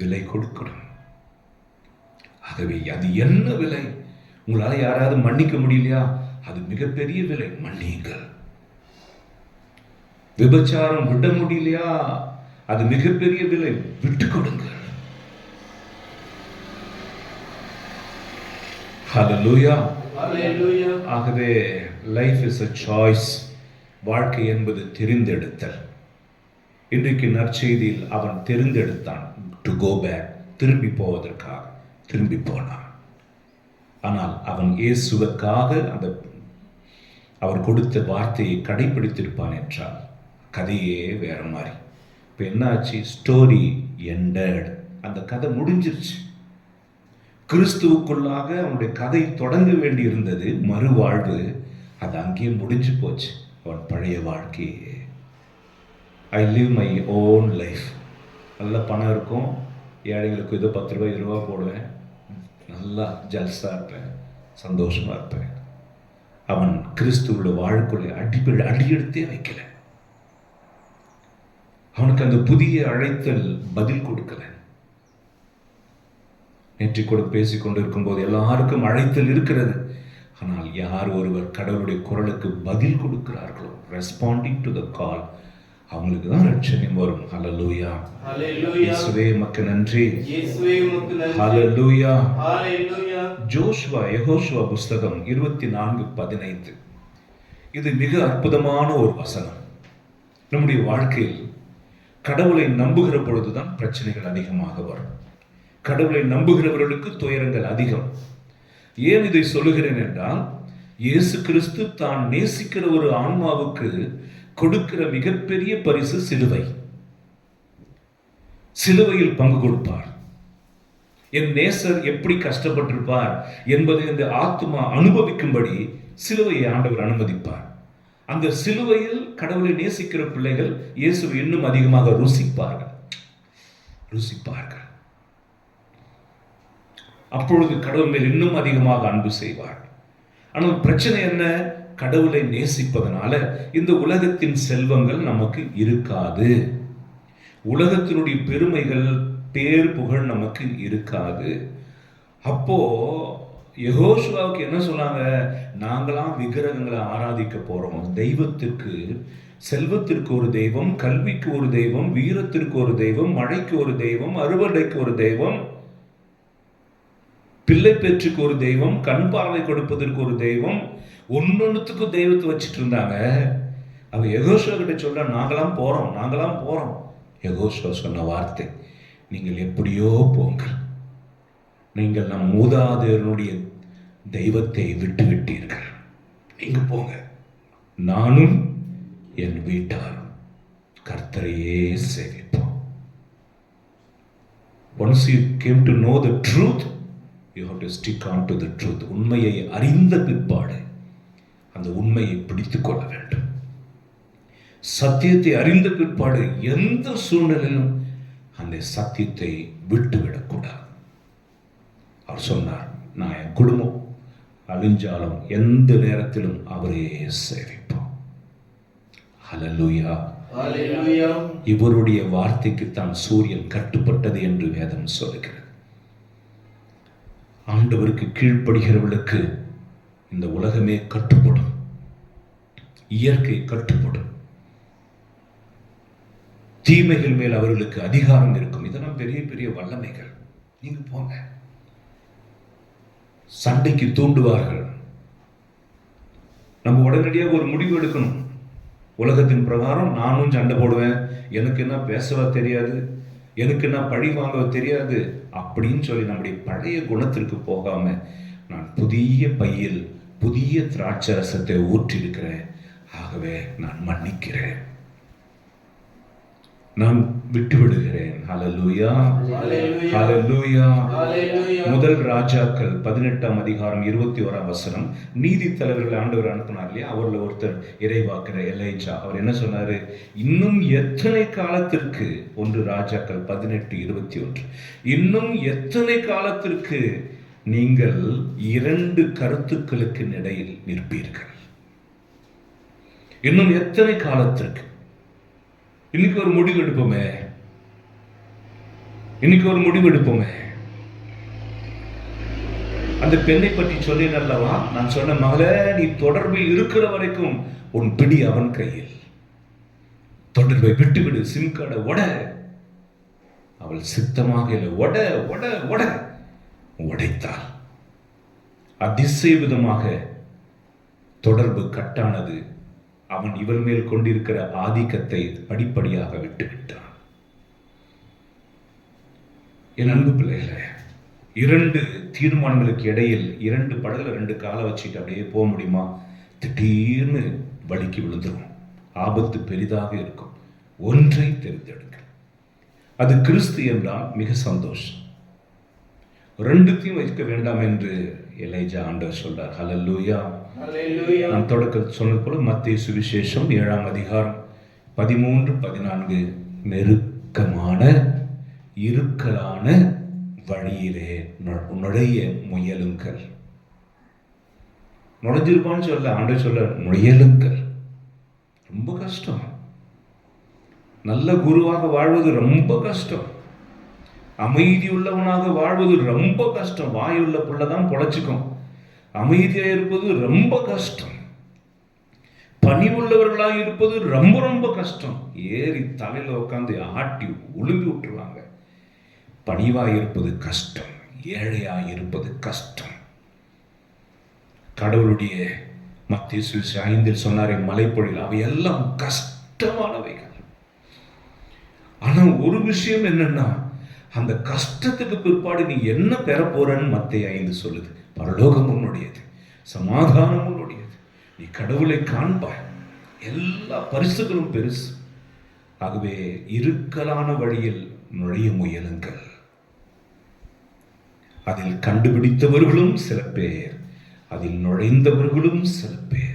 விலை கொடுக்கணும். ஆகவே அது என்ன விலை? உங்களால யாராவது மன்னிக்க முடியலையா? அது மிகப்பெரிய விலை, மன்னியுங்கள். விபச்சாரம் விட முடியலையா? அது மிகப்பெரிய விலை, விட்டு கொடுங்கள். ஹல்லேலூயா, ஹல்லேலூயா. ஆகவே லைஃப் இஸ் a choice. வாழ்க்கை என்பது தெரிந்தெடுத்தல். இன்றைக்கு நற்செய்தியில் அவன் தெரிந்தெடுத்தான், டு கோ பேக், திரும்பி போவதற்காக திரும்பி போனான். ஆனால் அவன் இயேசுவுக்காக அவர் கொடுத்த வார்த்தையை கடைபிடித்திருப்பான் என்றால் கதையே வேற மாதிரி. இப்போ என்னாச்சு? Story ended. அந்த கதை முடிஞ்சிருச்சு. கிறிஸ்துவுக்குள்ளாக அவனுடைய கதை தொடங்க வேண்டி இருந்தது, மறுவாழ்வு. அது அங்கேயே முடிஞ்சு போச்சு. அவன் பழைய வாழ்க்கையே, I live my own life. நல்ல பணம் இருக்கும், ஏழைகளுக்கு ஏதோ 10 ரூபாய் 20 ரூபா போடுவேன், நல்லா ஜல்ஸா இருப்பேன், சந்தோஷமா இருப்பேன். அவன் கிறிஸ்துவோட வாழ்க்கையை அடி எடுத்தே வைக்கல. அவனுக்கு அந்த புதிய அழைத்தல் பதில் கொடுக்கல. நேற்று கூட பேசிக்கொண்டு இருக்கும்போது எல்லாருக்கும் அழைத்தல் இருக்கிறது. ஆனால் யார் ஒருவர் கடவுளுடைய குரலுக்கு பதில் கொடுக்கிறார்களோ, ரெஸ்பாண்டிங் டு த கால், அவங்களுக்கு தான் ரட்சணியம் வரும். ஹல்லேலூயா, ஹல்லேலூயா. இயேசுவே உமக்கு நன்றி, இயேசுவே உமக்கு நன்றி. ஹல்லேலூயா, ஹல்லேலூயா. யெகோஷுவா புஸ்தகம் 24:15. இது மிக அற்புதமான ஒரு வசனம். நம்முடைய வாழ்க்கையில் கடவுளை நம்புகிற பொழுதுதான் பிரச்சனைகள் அதிகமாக வரும். கடவுளை நம்புகிறவர்களுக்கு துயரங்கள் அதிகம். ஏன் இதை சொல்லுகிறேன் என்றால், இயேசு கிறிஸ்து தான் நேசிக்கிற ஒரு ஆன்மாவுக்கு கொடுக்கிற மிகப்பெரிய பரிசு சிலுவை. சிலுவையில் பங்கு கொடுப்பார். என் நேசர் எப்படி கஷ்டப்பட்டிருப்பார் என்பதை இந்த ஆத்மா அனுபவிக்கும்படி சிலுவையை ஆண்டவர் அனுமதிப்பார். அந்த சிலுவையில் கடவுளை நேசிக்கிற பிள்ளைகள் இயேசுவை இன்னும் அதிகமாக ருசிப்பார்கள். அப்பொழுது கடவுள் மேல் இன்னும் அதிகமாக அன்பு செய்வார். ஆனால் பிரச்சனை என்ன? கடவுளை நேசிப்பதனால இந்த உலகத்தின் செல்வங்கள் நமக்கு இருக்காது. உலகத்தினுடைய பெருமைகள், பேர், புகழ் நமக்கு இருக்காது. அப்போ யெகோஷுவாவுக்கு என்ன சொன்னாங்க? நாங்களாம் விக்கிரகங்களை ஆராதிக்க போறோம். தெய்வத்திற்கு, செல்வத்திற்கு ஒரு தெய்வம், கல்விக்கு ஒரு தெய்வம், வீரத்திற்கு ஒரு தெய்வம், மழைக்கு ஒரு தெய்வம், அறுவடைக்கு ஒரு தெய்வம், பிள்ளை பேற்றுக்கு ஒரு தெய்வம், கண் பார்வை கொடுப்பதற்கு ஒரு தெய்வம், ஒன்னொன்னுத்துக்கும் தெய்வத்தை வச்சுட்டு இருந்தாங்க. அவ யெகோஷுவா கிட்ட சொல்ல, நாங்களாம் போறோம். யெகோஷுவா சொன்ன வார்த்தை, நீங்கள் எப்படியோ போங்க, நீங்கள் நம் மூதாதையருடைய தெய்வத்தை விட்டு விட்டீர்கள், நீங்க போங்க, நானும் என் வீட்டாரும் கர்த்தரையே சேவிப்போம். Once you came to know the truth, you have to stick on to the truth. உண்மையை அறிந்த பிற்பாடு அந்த உண்மையை பிடித்துக் கொள்ள வேண்டும். சத்தியத்தை அறிந்த பிற்பாடு எந்த சூழ்நிலையிலும் அந்த சத்தியத்தை விட்டுவிடக்கூடாது. அவர் சொன்னார், நான் என் குடும்பம் அழிஞ்சாலும் எந்த நேரத்திலும் அவரையே சேவிப்போம். ஹல்லேலூயா. ஹல்லேலூயா. இவருடைய வார்த்தைக்கு தான் சூரியன் கட்டுப்பட்டது என்று வேதம் சொல்லுகிறது. ஆண்டவருக்கு கீழ்ப்படுகிறவர்களுக்கு இந்த உலகமே கட்டுப்படும், இயற்கை கட்டுப்படும், தீமைகள் மேல் அவர்களுக்கு அதிகாரம் இருக்கும். இதெல்லாம் பெரிய பெரிய வல்லமைகள். நீங்க போங்க. சண்டைக்கு தூண்டுவார்கள். நம்ம உடனடியாக ஒரு முடிவு எடுக்கணும். உலகத்தின் பிரகாரம் நானும் சண்டை போடுவேன், எனக்கு என்ன பேசவா தெரியாது, எனக்கு என்ன பழி வாங்க தெரியாது அப்படின்னு சொல்லி நம்முடைய பழைய குணத்திற்கு போகாம, நான் புதிய பையில் புதிய திராட்சை ரசத்தை ஊற்றிருக்கிறேன், ஆகவே நான் மன்னிக்கிறேன், நான் விட்டு விடுகிறேன். ஹல்லேலூயா. ஹல்லேலூயா. முதல் ராஜாக்கள் 18ஆம் அதிகாரம் 21ஆம் வசனம். நீதி தலைவர்கள் ஆண்டவர் அனுப்பினார் இல்லையா, அவர்ல ஒருத்தர் இறைவாக்கிற எலைஜா. அவர் என்ன சொன்னாரு? இன்னும் எத்தனை காலத்திற்கு, 1 ராஜாக்கள் 18:21, இன்னும் எத்தனை காலத்திற்கு நீங்கள் 2 கருத்துக்களுக்கு இடையில் நிற்பீர்கள்? இன்னும் எத்தனை காலத்திற்கு? இன்னைக்கு ஒரு முடிவு எடுப்போமே. அந்த பெண்ணை பற்றி சொன்னேன் அல்லவா, நான் சொன்ன, மகளே, நீ தொடர்பில் இருக்கிற வரைக்கும் உன் பிடி அவன் கையில். தொடர்பை விட்டுவிடு, சிம் கார்டை உட. அவள் சித்தமாக இல்லை, உடைத்தாள். அதிசய விதமாக தொடர்பு கட்டானது. அவன் இவள் மேல் கொண்டிருக்கிற ஆதிக்கத்தை படிப்படியாக விட்டுவிட்டான். என் அன்பு பிள்ளைகளே, 2 தீர்மானங்களுக்கு இடையில் 2 படகுல 2 காலை வச்சுட்டு அப்படியே போக முடியுமா? திடீர்னு வலிக்கு விழுந்துரும், ஆபத்து பெரிதாக இருக்கும். ஒன்றை தெரிந்தெடுங்க. அது கிறிஸ்து என்றால் மிக சந்தோஷம். 2த்தையும் வைக்க வேண்டாம் என்று எலைஜா ஆண்டவர் சொல்றார். ஹல்லேலூயா. ஹல்லேலூயா. நான் தொடக்கத்தில் சொன்னது போல மத்தேயு சுவிசேஷம் 7ஆம் அதிகாரம் 13-14, நெருக்கமான இறுக்கலான வழியிலே நுழைய முயலுங்கள். நுழைஞ்சிருப்பான்னு சொல்ல ஆண்டவர் சொல்ல, முயலுங்கள். ரொம்ப கஷ்டம். நல்ல குருவாக வாழ்வது ரொம்ப கஷ்டம். அமைதி உள்ளவனாக வாழ்வது ரொம்ப கஷ்டம். வாயுள்ள புள்ளதான் பொழைச்சுக்கும். அமைதியா இருப்பது ரொம்ப கஷ்டம். பணிவுள்ளவர்களாக இருப்பது ரொம்ப ரொம்ப கஷ்டம். ஏறி தலையில உட்காந்து ஆட்டி உளும்பி விட்டுருவாங்க. பணிவாய் இருப்பது கஷ்டம், ஏழையாய் இருப்பது கஷ்டம். கடவுளுடைய மத்தேயு சுவிசேஷம் 5 சொன்னாரே, மலைப்பொழில், அவை எல்லாம் கஷ்டமானவைகள். ஆனா ஒரு விஷயம் என்னன்னா, அந்த கஷ்டத்துக்கு பிற்பாடு நீ என்ன பெற போறன்னு மத்தேயு 5 சொல்லுது. பரலோகம் உன்னுடையது, சமாதானம் உன்னுடையது, நீ கடவுளை காண்பாய், எல்லா பரிசுகளும் பெருசு. ஆகவே இறுக்கலான வழியில் நுழைய முயலுங்கள். அதில் கண்டுபிடித்தவர்களும் சில பேர், அதில் நுழைந்தவர்களும் சில பேர்.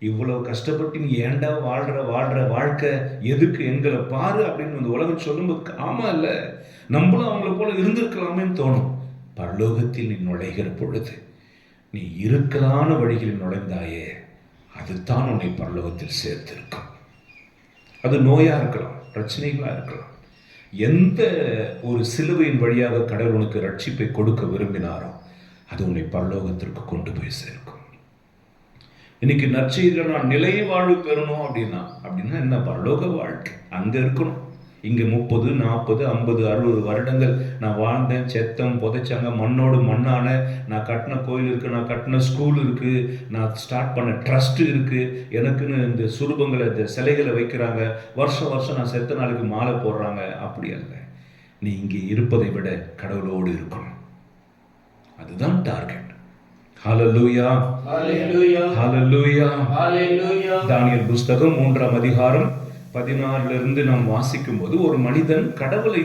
இவ்வளவு கஷ்டப்பட்டு நீ ஏண்டா வாழ்ற வாழ்க்கை எதுக்கு, எங்களை பாரு அப்படின்னு இந்த உலகம் சொல்லும்போது ஆமா இல்ல, நம்மளும் அவங்கள போல இருந்திருக்கலாமேன்னு தோணும். பரலோகத்தில் நீ நுழைகிற பொழுது நீ இறுக்கலான வழிகளில் நுழைந்தாயே, அதுதான் உன்னை பரலோகத்தில் சேர்த்திருக்கும். அது நோயா இருக்கலாம், பிரச்சனைகளா இருக்கலாம். எந்த ஒரு சிலுவையின் வழியாக கடவுள் உனக்கு ரட்சிப்பை கொடுக்க விரும்பினாரோ அது உன்னை பரலோகத்திற்கு கொண்டு போய் சேர்க்கும். இன்னைக்கு நற்செய்தியில் நான் நிலை வாழ்வு பெறணும் அப்படின்னா என்ன? பரலோக வாழ்க்கை அங்க இருக்கணும். இங்க 30, 40, 50, 60 வருடங்கள் நான் வாழ்ந்தேன், செத்தம், புதைச்சாங்க, மண்ணோடு மண்ணான, நான் கட்டின கோயில் இருக்கு, நான் கட்டின ஸ்கூல் இருக்கு, நான் ஸ்டார்ட் பண்ண ட்ரஸ்ட் இருக்கு, எனக்குன்னு இந்த சுரூபங்களை, இந்த சிலைகளை வைக்கிறாங்க, வருஷம் வருஷம் நான் செத்த நாளுக்கு மாலை போடுறாங்க. அப்படி அல்ல, நீ இங்கே இருப்பதை விட கடவுளோடு இருக்கணும். அதுதான் டார்கெட். ஹல்லேலூயா, ஹல்லேலூயா, ஹல்லேலூயா, ஹல்லேலூயா. தானியேல் புஸ்தகம் 3ஆம் அதிகாரம் 16 நாம் வாசிக்கும் போது, ஒரு மனிதன் கடவுளை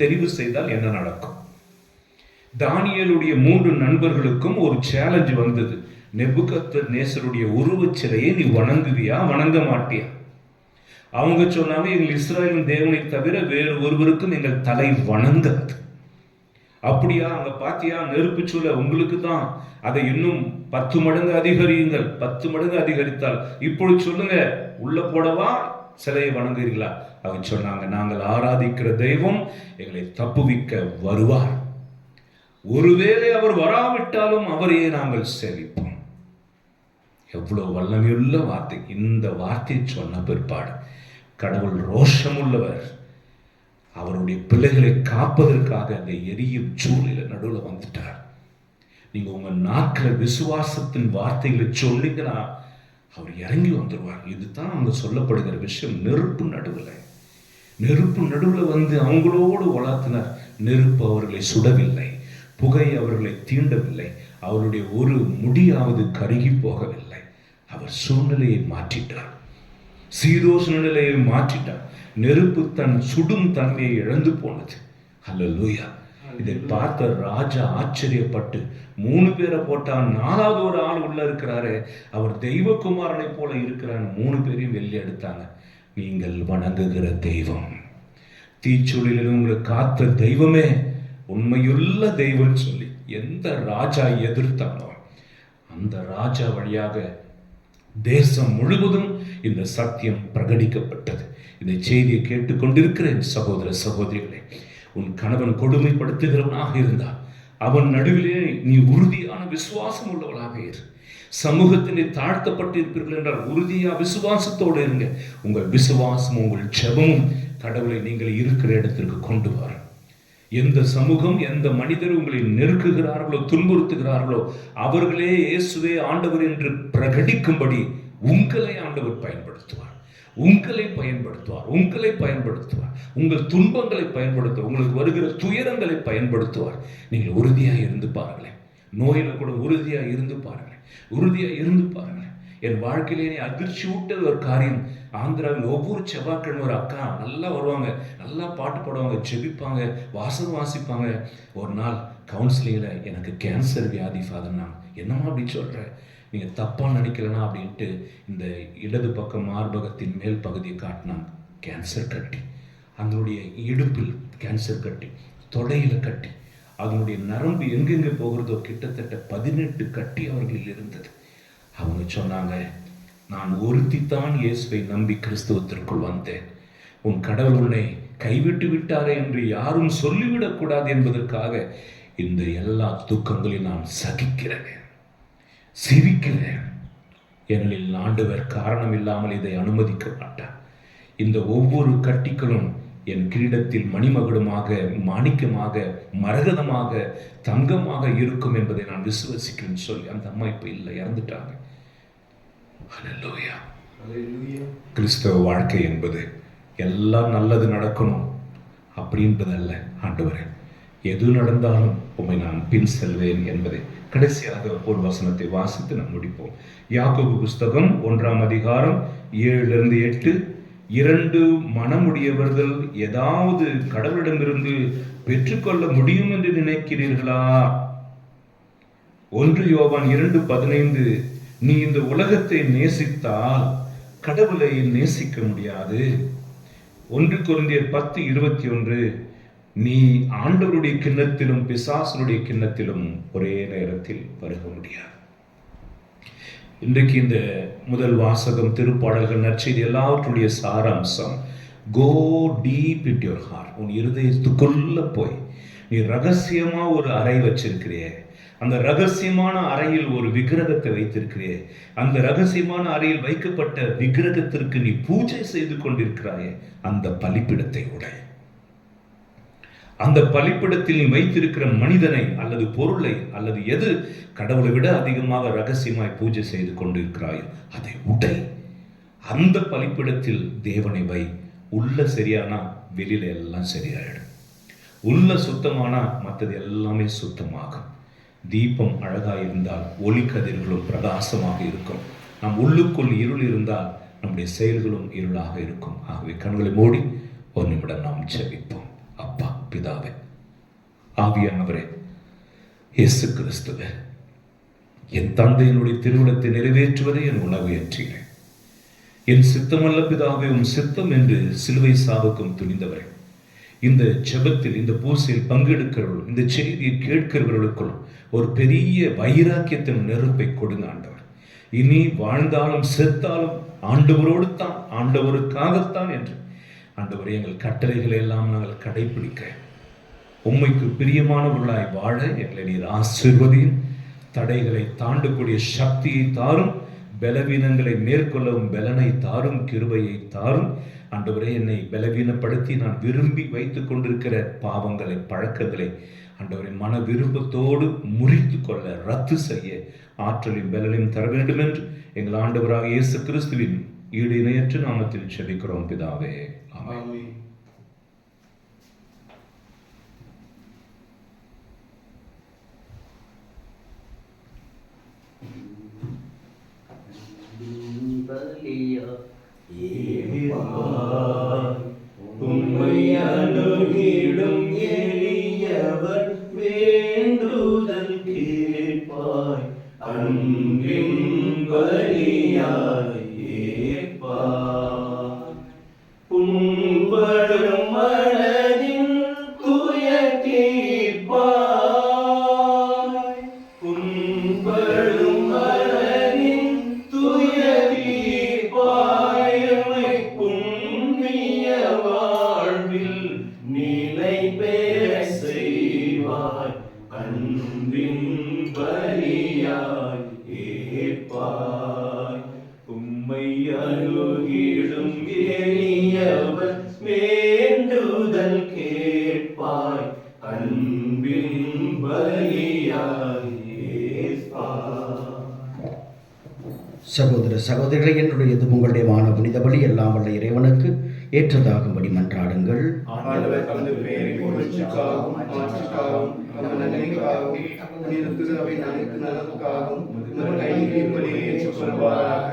தெரிவு செய்தால் என்ன நடக்கும்? தானியேலுடைய 3 நண்பர்களுக்கும் ஒரு சேலஞ்ச் வந்தது. நேபுகத்நேசருடைய உருவச் சிலையை நீ வணங்குவியா, வணங்க மாட்டியா? அவங்க சொன்னாங்க, எங்கள் இஸ்ராயலின் தேவனை தவிர வேறு ஒருவருக்கும் எங்கள் தலை வணங்காது. அப்படியா? அங்க பாத்தியா நெருப்பு சூழ உங்களுக்கு தான், அதை இன்னும் 10 மடங்கு அதிகரியுங்கள். 10 மடங்கு அதிகரித்தால் இப்பொழுது சொல்லுங்க, உள்ள போடவா, சிலையை வணங்குறீங்களா? அவங்க சொன்னாங்க, நாங்கள் ஆராதிக்கிற தெய்வம் எங்களை தப்புவிக்க வருவார், ஒருவேளை அவர் வராவிட்டாலும் அவரையே நாங்கள் சேவிப்போம். எவ்வளவு வல்லமையுள்ள வார்த்தை! இந்த வார்த்தை சொன்ன பிற்பாடு கடவுள் ரோஷமுள்ளவர், அவருடைய பிள்ளைகளை காப்பதற்காக அந்த எரியும் சூழல நடுவில் வந்துட்டார். நீங்க உங்க நாக்கில் விசுவாசத்தின் வார்த்தைகளை சொன்னீங்கன்னா அவர் இறங்கி வந்துடுவார். இதுதான் அங்க சொல்லப்படுகிற விஷயம். நெருப்பு நடுவில் வந்து அவங்களோடு வளர்த்தினார். நெருப்பு அவர்களை சுடவில்லை, புகை அவர்களை தீண்டவில்லை, அவருடைய ஒரு முடியாவது கருகி போகவில்லை. அவர் சூழ்நிலையை மாற்றிட்டார், சீதோஷ நிலையை மாற்றிட்டார். நெருப்பு தன் சுடும் தன்மையை இழந்து போனது. ஹல்லேலூயா. இதை பார்த்த ராஜா ஆச்சரியப்பட்டு 3 பேரை போட்டான், 4வது ஒரு ஆள் உள்ள இருக்கிறாரு, அவர் தெய்வகுமாரனை போல இருக்கிறார். 3 பேரையும் வெளியே எடுத்தாங்க. நீங்கள் வணங்குகிற தெய்வம், தீச்சூழலில் உங்களை காத்த தெய்வமே உண்மையுள்ள தெய்வம் சொல்லி எந்த ராஜா எதிர்த்தானோ அந்த ராஜா வழியாக தேசம் முழுவதும் இந்த சத்தியம் பிரகடிக்கப்பட்டது. இந்த செய்தியை கேட்டுக்கொண்டிருக்கிற சகோதர சகோதரிகளே, உன் கணவன் கொடுமைப்படுத்துகிறவனாக இருந்தால் அவன் நடுவிலே நீ உறுதியான விசுவாசம் உள்ளவளாக இரு. சமூகத்தினை தாழ்த்தப்பட்டு இருப்பீர்கள் என்றால் உறுதியா விசுவாசத்தோடு இருங்க. உங்கள் விசுவாசமும் உங்கள் ஜெபமும் கடவுளை நீங்கள் இருக்கிற இடத்திற்கு கொண்டு வரும். எந்த சமூகம், எந்த மனிதர் உங்களை நெருக்குகிறார்களோ, துன்புறுத்துகிறார்களோ, அவர்களே இயேசுவே ஆண்டவர் என்று பிரகடிக்கும்படி உங்களை ஆண்டவர் பயன்படுத்துவார். உங்களை பயன்படுத்துவார். உங்கள் துன்பங்களை பயன்படுத்துவார். உங்களுக்கு வருகிற துயரங்களை பயன்படுத்துவார். நீங்கள் உறுதியாக இருந்து பாருங்களேன். நோயில கூட உறுதியாக இருந்து பாருங்களேன். என் வாழ்க்கையிலே அதிர்ச்சி விட்ட ஒரு காரியம், ஆந்திராவில் ஒவ்வொரு செவ்வாய்க்கிழமை ஒரு அக்கா நல்லா வருவாங்க, நல்லா பாட்டு பாடுவாங்க, செபிப்பாங்க, வாசகம் வாசிப்பாங்க. ஒரு நாள் கவுன்சிலிங்கில் எனக்கு கேன்சர் வியாதி ஃபாதர், நான் என்னம்மா அப்படி சொல்கிறேன், நீங்கள் தப்பாக நினைக்கலனா அப்படின்ட்டு இந்த இடது பக்கம் மார்பகத்தின் மேல் பகுதியை காட்டினாங்க. கேன்சர் கட்டி, அதனுடைய இடுப்பில் கேன்சர் கட்டி, தொடையில் கட்டி, அதனுடைய நரம்பு எங்கெங்கே போகிறதோ கிட்டத்தட்ட 18 கட்டி அவர்களில் இருந்தது. அவங்க சொன்னாங்க, நான் ஒருத்தித்தான் இயேசுவை நம்பி கிறிஸ்துவத்திற்குள் வந்தேன். உன் கடவுள் உன்னை கைவிட்டு விட்டாரே என்று யாரும் சொல்லிவிடக்கூடாது என்பதற்காக இந்த எல்லா துக்கங்களையும் நான் சகிக்கிறேன், சிரிக்கிறேன். என்னில் ஆண்டவர் காரணம் இல்லாமல் இதை அனுமதிக்க மாட்டார். இந்த ஒவ்வொரு கட்டிகளும் என் கிரீடத்தில் மணிமகுடமாக, மாணிக்கமாக, மரகதமாக, தங்கமாக இருக்கும் என்பதை நான் விசுவசிக்கிறேன்னு சொல்லி அந்த அம்மா இப்ப இல்லை, இறந்துட்டாங்க. ஹல்லேலூயா. கிறிஸ்தவ வாழ்க்கை என்பது எல்லாம் நல்லது நடக்கணும், அப்படின்றதல்ல ஆண்டவரே, எது நடந்தாலும் உம்மை நான் பின் செல்வேன் என்பதை கடைசியாக ஒரு வசனத்தை வாசித்து நாம் முடிப்போம். யாக்கோபு புஸ்தகம் 1ஆம் அதிகாரம் 7-8. 2 மனமுடையவர்கள் ஏதாவது கடவுளிடமிருந்து பெற்றுக்கொள்ள முடியும் என்று நினைக்கிறீர்களா? 1 யோவான் 2:15, நீ இந்த உலகத்தை நேசித்தால் கடவுளை நேசிக்க முடியாது. 1 கொரிந்தியர் 10:21, நீ ஆண்டவருடைய கிண்ணத்திலும் பிசாசனுடைய கிண்ணத்திலும் ஒரே நேரத்தில் பருக முடியாது. இன்றைக்கு இந்த முதல் வாசகம், திருப்பாடல்கள், நற்செய்தி எல்லாவற்றுடைய சாராம்சம், go deep in your heart. உன் இருதயத்துக்குள்ள போய் நீ ரகசியமா ஒரு அறை வச்சிருக்கிறியே, அந்த ரகசியமான அறையில் ஒரு விக்கிரகத்தை வைத்திருக்கிறே, அந்த ரகசியமான அறையில் வைக்கப்பட்ட விக்கிரகத்திற்கு நீ பூஜை செய்து கொண்டிருக்கிறாயே, அந்த பலிப்பிடத்தை உடை. அந்த பலிப்பிடத்தில் நீ வைத்திருக்கிற மனிதனை அல்லது பொருளை அல்லது எது கடவுளை விட அதிகமாக ரகசியமாய் பூஜை செய்து கொண்டிருக்கிறாயோ அதை உடை. அந்த பலிப்பிடத்தில் தேவனை வை. உள்ள சரியானா வெளியில எல்லாம் சரியாயிடும். உள்ள சுத்தமானா மற்றது எல்லாமே சுத்தமாகும். தீபம் அழகாக இருந்தால் ஒளி கதிர்களும் பிரகாசமாக இருக்கும். நம் உள்ளுக்குள் இருள் இருந்தால் நம்முடைய செயல்களும் இருளாக இருக்கும். ஆகவே கண்களை மூடி ஒரு நிமிடம் நாம் ஜெபிப்போம். அப்பா பிதாவே, ஆவியானவரே, இயேசு கிறிஸ்துவே, என் தந்தையினுடைய திருவிழத்தை நிறைவேற்றுவதை என் உணவு ஏற்றினேன். என் சித்தமல்ல பிதாவே, உன் சித்தம் என்று சிலுவை சாவுக்கும் துணிந்தவரே, இந்த ஜெபத்தில், இந்த பூசையில் பங்கெடுக்கிறவர்கள், இந்த செய்தியை கேட்கிறவர்களுக்குள் ஒரு பெரிய வைராக்கியத்தின் நெருப்பை கொடுங்க ஆண்டவர். இனி வாழ்ந்தாலும் செத்தாலும் ஆண்டவரோடு தான், ஆண்டவருக்காகத்தான் என்று ஆண்டவரே, எங்கள் கட்டளைகளை எல்லாம் நாங்கள் கடைபிடிக்க, உம்மைக்கு பிரியமானவர்களாய் வாழ எங்களை நீர் ஆசீர்வதியும். தடைகளை தாண்டக்கூடிய சக்தியை தாரும். பலவீனங்களை மேற்கொள்ளவும் பலனை தாரும், கிருபையை தாரும். ஆண்டவரே, என்னை பலவீனப்படுத்தி நான் விரும்பி வைத்துக் கொண்டிருக்கிற பாவங்களை, பழக்கங்களை ஆண்டவரை மன விருப்பத்தோடு முறித்து கொள்ள, ரத்து செய்ய ஆற்றலையும் பலனையும் தர வேண்டும் என்று எங்கள் ஆண்டவராக இயேசு கிறிஸ்துவின் ஈடு இணையற்ற நாமத்தில் ஜெபிக்கிறோம் பிதாவே. ஆமென். உம்மை அணுகிடும் எளியவர் வேண்டுதல் கேட்பாய், அன்பின் பலியாய் ஏற்பாய். புண்படும் மனதின் துயர் தீர்ப்பாய், புண்படும் மனதின் துயர் தீர்ப்பாய். எம்மை புண்ணிய வாழ்வில் நிலை பெற செய்வாய், அன்பின் பலியாய் ஏற்பாய். உம்மை அணுகிடும் எளியவர் வேண்டுதல் கேட்பாய், அன்பின் பலியாய் ஏற்பாய். சகோதர சகோதரிகளை, என்னுடைய இது உங்களுடைய வான புனித பலி எல்லாம் வல்ல இறைவனுக்கு ஏற்றதாகும்படி மன்றாடுங்கள். ஆண்டவர் தமது பெயரை புகழ்ச்சிக்காகவும் மாட்சிக்காகவும் நமது நன்மைக்காகவும் புனித திருஅவையின் அனைத்து நலனுக்காகவும் உமது கையிலே பலியை ஏற்றுக்கொள்வாராக.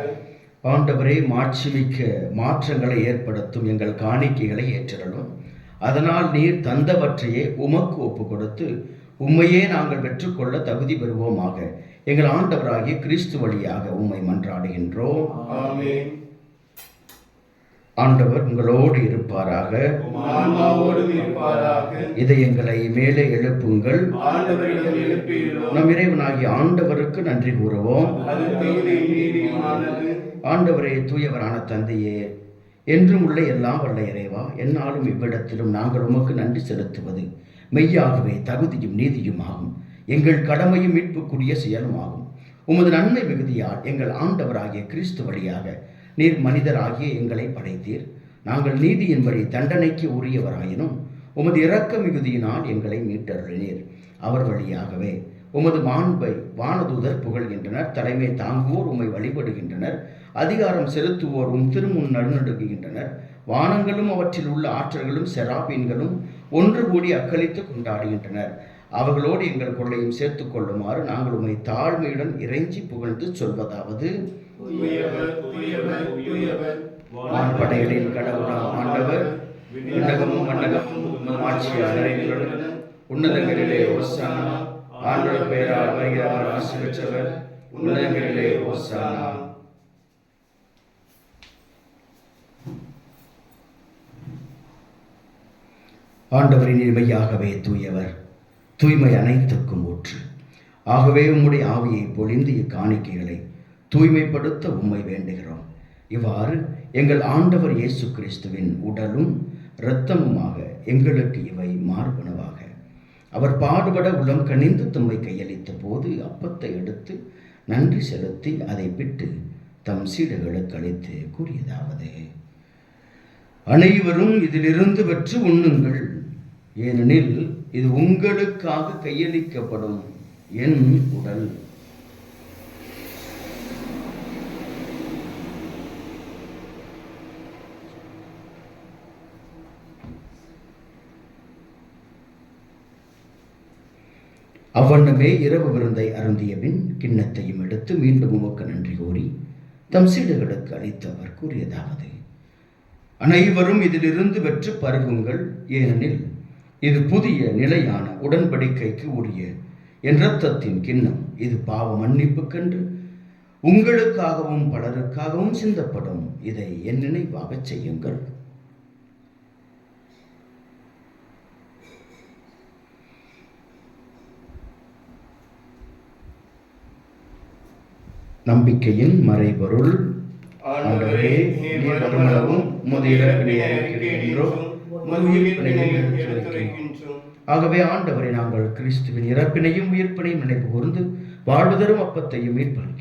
ஆண்டவரே, மாட்சிமிக்க மாற்றங்களை ஏற்படுத்தும் எங்கள் காணிக்கைகளை ஏற்றலும். அதனால் நீர் தந்தவற்றையே உமக்கு ஒப்பு கொடுத்து உம்மையே நாங்கள் பெற்றுக்கொள்ள தகுதி பெறுவோமாக. எங்கள் ஆண்டவராகிய கிறிஸ்து வழியாக உம்மை மன்றாடுகின்றோம். ஆமென். ஆண்டவர் உங்களோடு இருப்பாராக. ஆன்மாவோடும் இருப்பாராக. இதயங்களை மேலே எழுப்புங்கள். ஆண்டவரிடம் எழுப்பியுள்ளோம். நம் இறைவனாகிய ஆண்டவருக்கு நன்றி கூறுவோம். அது தகுதியும் நீதியுமானது. ஆண்டவரே, தூயவரான தந்தையே, என்றும் உள்ள எல்லாம் வல்ல இறைவா, எந்நாளும் இவ்விடத்திலும் நாங்கள் உமக்கு நன்றி செலுத்துவது மெய்யாகவே தகுதியும் நீதியும் ஆகும். எங்கள் கடமையும் மீட்புக்குரிய செயலுமாகும். உமது நன்மை மிகுதியால் எங்கள் ஆண்டவராகிய கிறிஸ்து வழியாக நீர் மனிதராகிய எங்களை படைத்தீர். நாங்கள் நீதியின்படி தண்டனைக்கு உரியவராயினும் உமது இரக்க மிகுதியினால் எங்களை மீட்டருளினீர். அவர் வழியாகவே உமது மாண்பை வானதூதர் புகழ்கின்றனர். தலைமை தாங்குவோர் உம்மை வழிபடுகின்றனர். அதிகாரம் செலுத்துவோர் திருமுன் நடுநடுங்குகின்றனர். வானங்களும் அவற்றில் உள்ள ஆற்றல்களும் செராபீன்களும் ஒன்று கூடி அக்களித்து கொண்டாடுகின்றனர். அவர்களோடு எங்கள் கொள்ளையும் சேர்த்துக் கொள்ளுமாறு நாங்கள் உம்மை தாழ்மையுடன் இறைஞ்சி புகழ்ந்து சொல்வதாவது: வான்படைகளின் கடவுளாம் ஆண்டவர், விண்ணகமும் மண்ணகமும் ஆட்சியால் நிறைந்துள்ளன. உன்னதங்களிலே ஓசானா. ஆண்டவர் பெயரால் வருகிறவர் ஆசி பெற்றவர். உன்னதங்களிலே ஓசானா. ஆண்டவரின் இனிமையாகவே தூயவர், தூய்மை அனைத்துக்கும் ஊற்று. ஆகவே உம்முடைய ஆவியை பொழிந்து இக்காணிக்கைகளை தூய்மைப்படுத்த உம்மை வேண்டுகிறோம். இவ்வாறு எங்கள் ஆண்டவர் இயேசு கிறிஸ்துவின் உடலும் இரத்தமுமாக எங்களுக்கு இவை மார்பனவாக. அவர் பாடுபட உளம் கனிந்து தம்மை கையளித்த போது அப்பத்தை எடுத்து நன்றி செலுத்தி அதை பிட்டு தம் சீடர்களுக்கு அளித்து கூறியதாவது: அனைவரும் இதிலிருந்து பெற்று உண்ணுங்கள், ஏனெனில் இது உங்களுக்காக கையளிக்கப்படும் என் உடல். அவ்வண்ணமே இரவு விருந்தை அருந்திய பின் கிண்ணத்தையும் எடுத்து மீண்டும் உமக்கு நன்றி கூறி தம் சீடர்களுக்கு அளித்தவர் கூறியதாவது: அனைவரும் இதிலிருந்து பெற்று பருகுங்கள், ஏனெனில் இது புதிய நிலையான உடன்படிக்கைக்கு உரிய என் இரத்தத்தின் கிண்ணம். இது பாவ மன்னிப்புக்கென்று உங்களுக்காகவும் பலருக்காகவும் சிந்தப்படும். இதை என் நினைவாகச் செய்யுங்கள். நம்பிக்கையின் மறைபொருள். ஆண்டவரே, நீர் வருமளவும் உமது இறப்பினை அறிவிக்கின்றோம், உமது உயிர்ப்பினையும் எடுத்துரைக்கின்றோம். ஆகவே ஆண்டவரை, நாங்கள் கிறிஸ்துவின் இறப்பினையும் உயிர்ப்பினையும் நினைவு கூர்ந்து வாழ்வதரும் அப்பத்தையும் மீட்பும்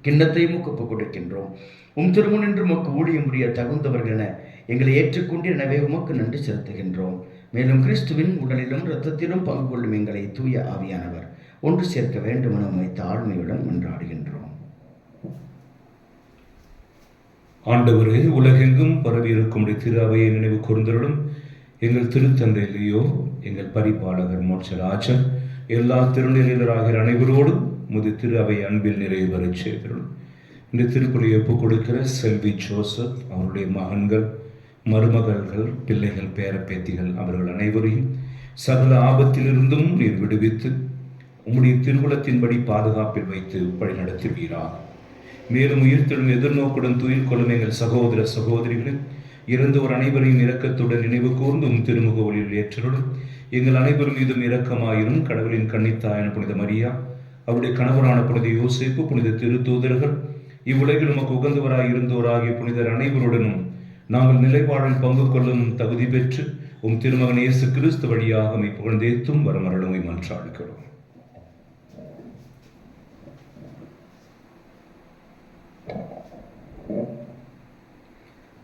கிண்ணத்தையும் ஒப்புக் கொடுக்கின்றோம். திருமுன் என்று உமக்கு ஊழியம் புரிய தகுந்தவர்கள் என எங்களை ஏற்றுக்கொண்டு எனவே உமக்கு நன்றி செலுத்துகின்றோம். மேலும் கிறிஸ்துவின் உடலிலும் இரத்தத்திலும் பங்கு கொள்ளும் எங்களை தூய ஆவியானவர் ஒன்று சேர்க்க வேண்டும் என உம்மை தாழ்மையுடன் மன்றாடுகின்றோம். ஆண்டவரே, உலகெங்கும் பரவி இருக்கும் திரு அவையை நினைவு கூர்ந்தருளும். எங்கள் திருத்தந்தை லியோ, எங்கள் பரிபாலகர் மோட்சராஜன், எல்லா திருநிலையராகிற அனைவரோடும் முது திரு அவை அன்பில் நிறைவு பெறச் செய்தருளும். இந்த திருப்பலியை ஒப்புக் கொடுக்கிற செல்வி ஜோசப், அவருடைய மகன்கள், மருமகள்கள், பிள்ளைகள், பேரப்பேத்திகள் அவர்கள் அனைவரையும் சகல ஆபத்திலிருந்தும் நீர் விடுவித்து உம்முடைய திருவுளத்தின்படி பாதுகாப்பில் வைத்து வழிநடத்துவீராக. மேலும் உயிர்த்தெழும் எதிர்நோக்குடன் துயில் கொள்ளும் எங்கள் சகோதர சகோதரிகளில் இறந்தோர் அனைவரையும் இரக்கத்துடன் நினைவு கூர்ந்தும் திருமுக ஒளியில் ஏற்றருளும். எங்கள் அனைவரும் மீதும் இரக்கமாயிரும். கடவுளின் கன்னித்தாயான புனித மரியா, அவருடைய கணவரான புனித யோசேப்பு, புனித திருத்தூதர்கள், இவ்வுலகில் உமக்கு உகந்தவராய் இருந்தோராகிய புனிதர் அனைவருடனும் நாங்கள் நிலைவாழில் பங்கு கொள்ளும் தகுதி பெற்று திருமகன் இயேசு கிறிஸ்து வழியாக புகழ்ந்தேத்தும் வரமருளுமை மன்றாடுகிறோம்.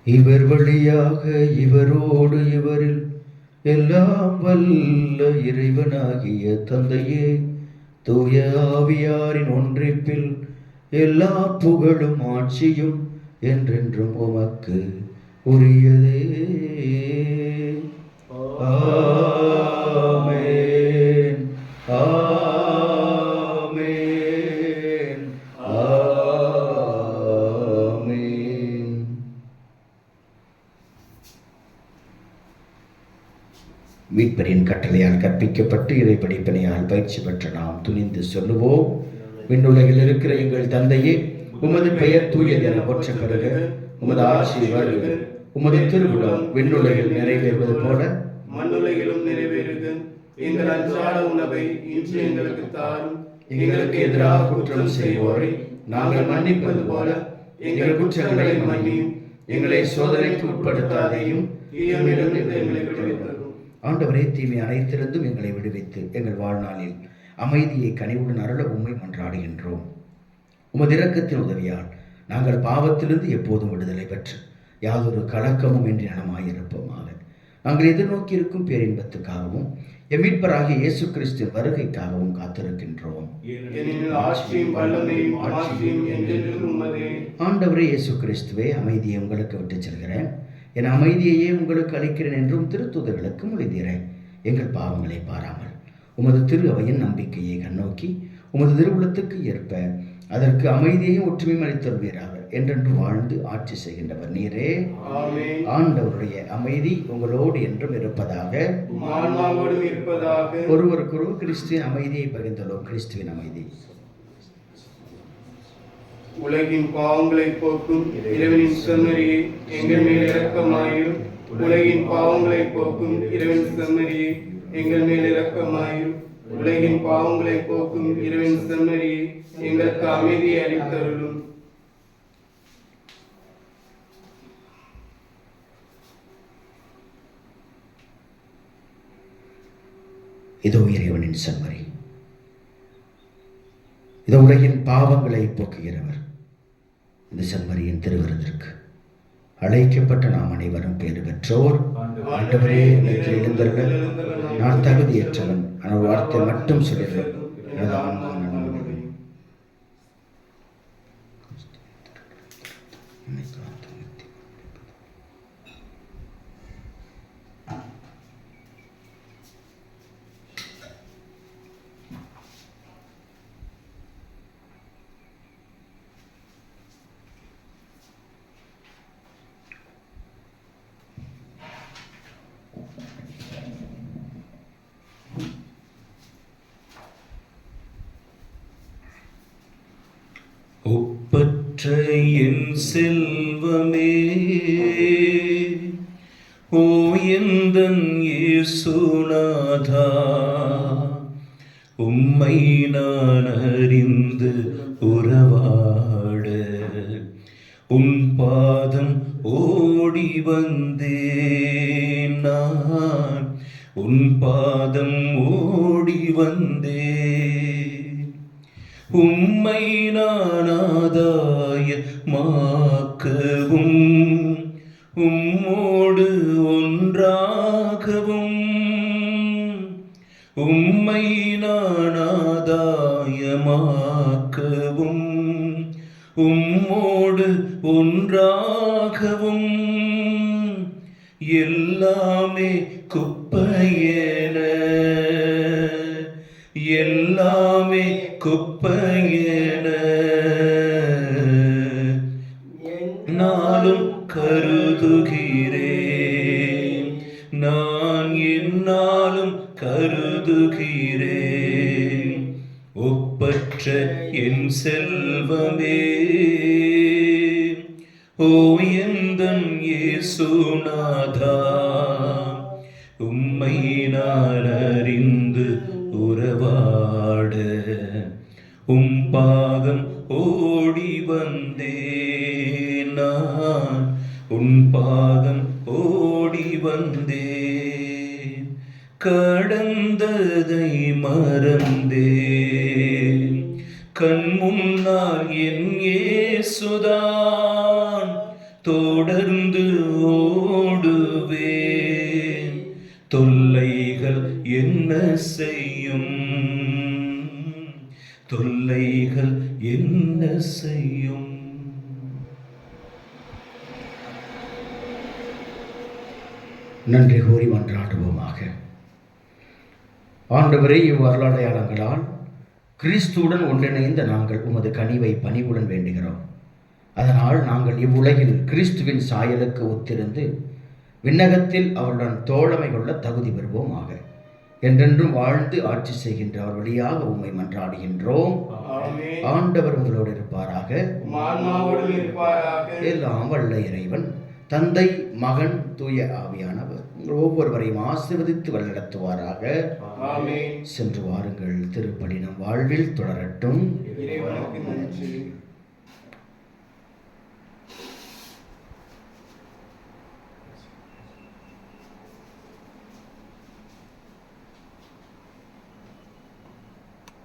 இவர் வழியாக இவரோடு இவரில் எல்லாம் வல்ல இறைவனாகிய தந்தையே, தூய ஆவியாரின் ஒன்றிப்பில் எல்லா புகழும் ஆட்சியும் என்றென்றும் உமக்கு உரியதே. ஆமென். ஆமென். ஆமென். மீட்பரின் கட்டளையால் கற்பிக்கப்பட்டு இறை படிப்பினையால் பயிற்சி பெற்ற நாம் துணிந்து சொல்லுவோம்: விண்ணுலகில் இருக்கிற எங்கள் தந்தையே, உமது பெயர் தூயது என போற்ற பெறுக. உமது ஆட்சி வருக. உமது திருவுளம் விண்ணுலகில் நிறைவேறுவது போல மண்ணுலகிலும் நிறைவேறுக. எங்கள் அன்றாட உணவை இன்று எங்களுக்கு தாரும். எங்களுக்கு எதிராக குற்றம் செய்வோரை நாங்கள் மன்னிப்பது போல எங்கள் குற்றங்களை மன்னியும். எங்களை சோதனைக்கு உட்படுத்தாதையும் தீமையிலிருந்து எங்களை விடுவித்தருளும். ஆண்டவரே, தீமை அனைத்திலிருந்தும் எங்களை விடுவித்து எங்கள் வாழ்நாளில் அமைதியை கனிவுடன் அருள உம்மை மன்றாடுகின்றோம். உமது இரக்கத்தின் உதவியால் நாங்கள் பாவத்திலிருந்து எப்போதும் விடுதலை பெற்று யாதொரு கலக்கமும் இன்றி நலமாயிருப்போமாக. நாங்கள் எதிர்நோக்கி இருக்கும் பேரின்பத்துக்காகவும் எம் மீட்பராகிய இயேசு கிறிஸ்துவின் வருகைக்காகவும் காத்திருக்கின்றோம். ஆண்டவரே இயேசு கிறிஸ்துவே, அமைதியை உங்களுக்கு விட்டுச் செல்கிறேன், என் அமைதியையே உங்களுக்கு அளிக்கிறேன் என்றும் திருத்தூதர்களுக்கு மொழிந்தீரேன். எங்கள் பாவங்களை பாராமல் உமது திரு அவையின் நம்பிக்கையை கண்ணோக்கி உமது திருவுளத்துக்கு ஏற்ப அதற்கு அமைதியையும் ஒற்றுமையும் அளித்தருவீராக. என்றென்று வாழ்ந்து ஆட்சி செய்கின்றவர் நீரே. ஆண்டவருடைய அமைதி உங்களோடு என்றும் இருப்பதாக. ஒருவருக்கொருவர் கிறிஸ்துவின் அமைதியை பகிர்ந்தோம். கிறிஸ்துவின் அமைதி. உலகின் பாவங்களை போக்கும் இறைவனின் செம்மறியே எங்கள் மேல் இரக்கமாயிரும். உலகின் பாவங்களை போக்கும் இறைவனின் செம்மறியே எங்கள் மேல் இரக்கமாயிரும். உலகின் பாவங்களை போக்கும் இறைவனின் செம்மறியே எங்களுக்கு அமைதியை அளித்தருளும். இதோ இறைவனின் செம்மறி, இதோ உலகின் பாவங்களை போக்குகிறவர். இந்த செம்மறியின் திருவிருந்திற்கு அழைக்கப்பட்ட நாம் அனைவரும் பேறு பெற்றோர். ஆண்டவரே, எழுந்தருள நான் தகுதியற்றவன், ஆனால் வார்த்தை மட்டும் சொல்லிடுறேன். ஒப்பற்ற என் செல்வமே, ஓ எந்தன் இயேசுநாதா, உம்மை நான் அறிந்து உறவாட உன் பாதம் ஓடி வந்தேன். நான் உன் பாதம் ஓடி வந்தேன். உம்மை நான் ஆதாயமாக்கவும் உம்மோடு ஒன்றாகவும். உம்மை நான் ஆதாயமாக்கவும் உம்மோடு ஒன்றாகவும். எல்லாமே குப்பையென, எல்லாமே குப்பையென நாளும் கருதுகிறேன். நான் என்னாலும் கருதுகிறேன். ஒப்பற்ற என் செல்வமே, ஓ எந்தன் இயேசுநாதா, உம்மை நான் அறிந்து உறவாட உம் பாதம் ஓடி வந்தேன். நான் உன் பாதம் ஓடி வந்தேன். கடந்ததை மறந்தேன், கண் முன்னால் என் இயேசுதான் தொடர்ந்து ஓடுவேன். தொல்லைகள் என்ன செய்யும், தொல்லைகள் என்ன செய்யும். நன்றி கூறி மன்றாடுவோமாக. ஆண்டவரே, இவ்வருளாடையாளங்களால் கிறிஸ்துவுடன் ஒன்றிணைந்த நாங்கள் உமது கனிவை பணிவுடன் வேண்டுகிறோம். அதனால் நாங்கள் இவ்வுலகில் கிறிஸ்துவின் சாயலுக்கு ஒத்திருந்து விண்ணகத்தில் அவருடன் தோழமை கொள்ள தகுதி பெறுவோமாக. என்றென்றும் வாழ்ந்து ஆட்சி செய்கின்ற அவர் வழியாக உம்மை மன்றாடுகின்றோம். ஆண்டவர் உங்களோடு இருப்பாராக. எல்லாம் வல்ல இறைவன் தந்தை, மகன், தூய ஆவியானவர் உங்கள் ஒவ்வொருவரையும் ஆசீர்வதித்து வழிநடத்துவாராக. சென்று வாருங்கள். திருப்பலி நம் வாழ்வில் தொடரட்டும்.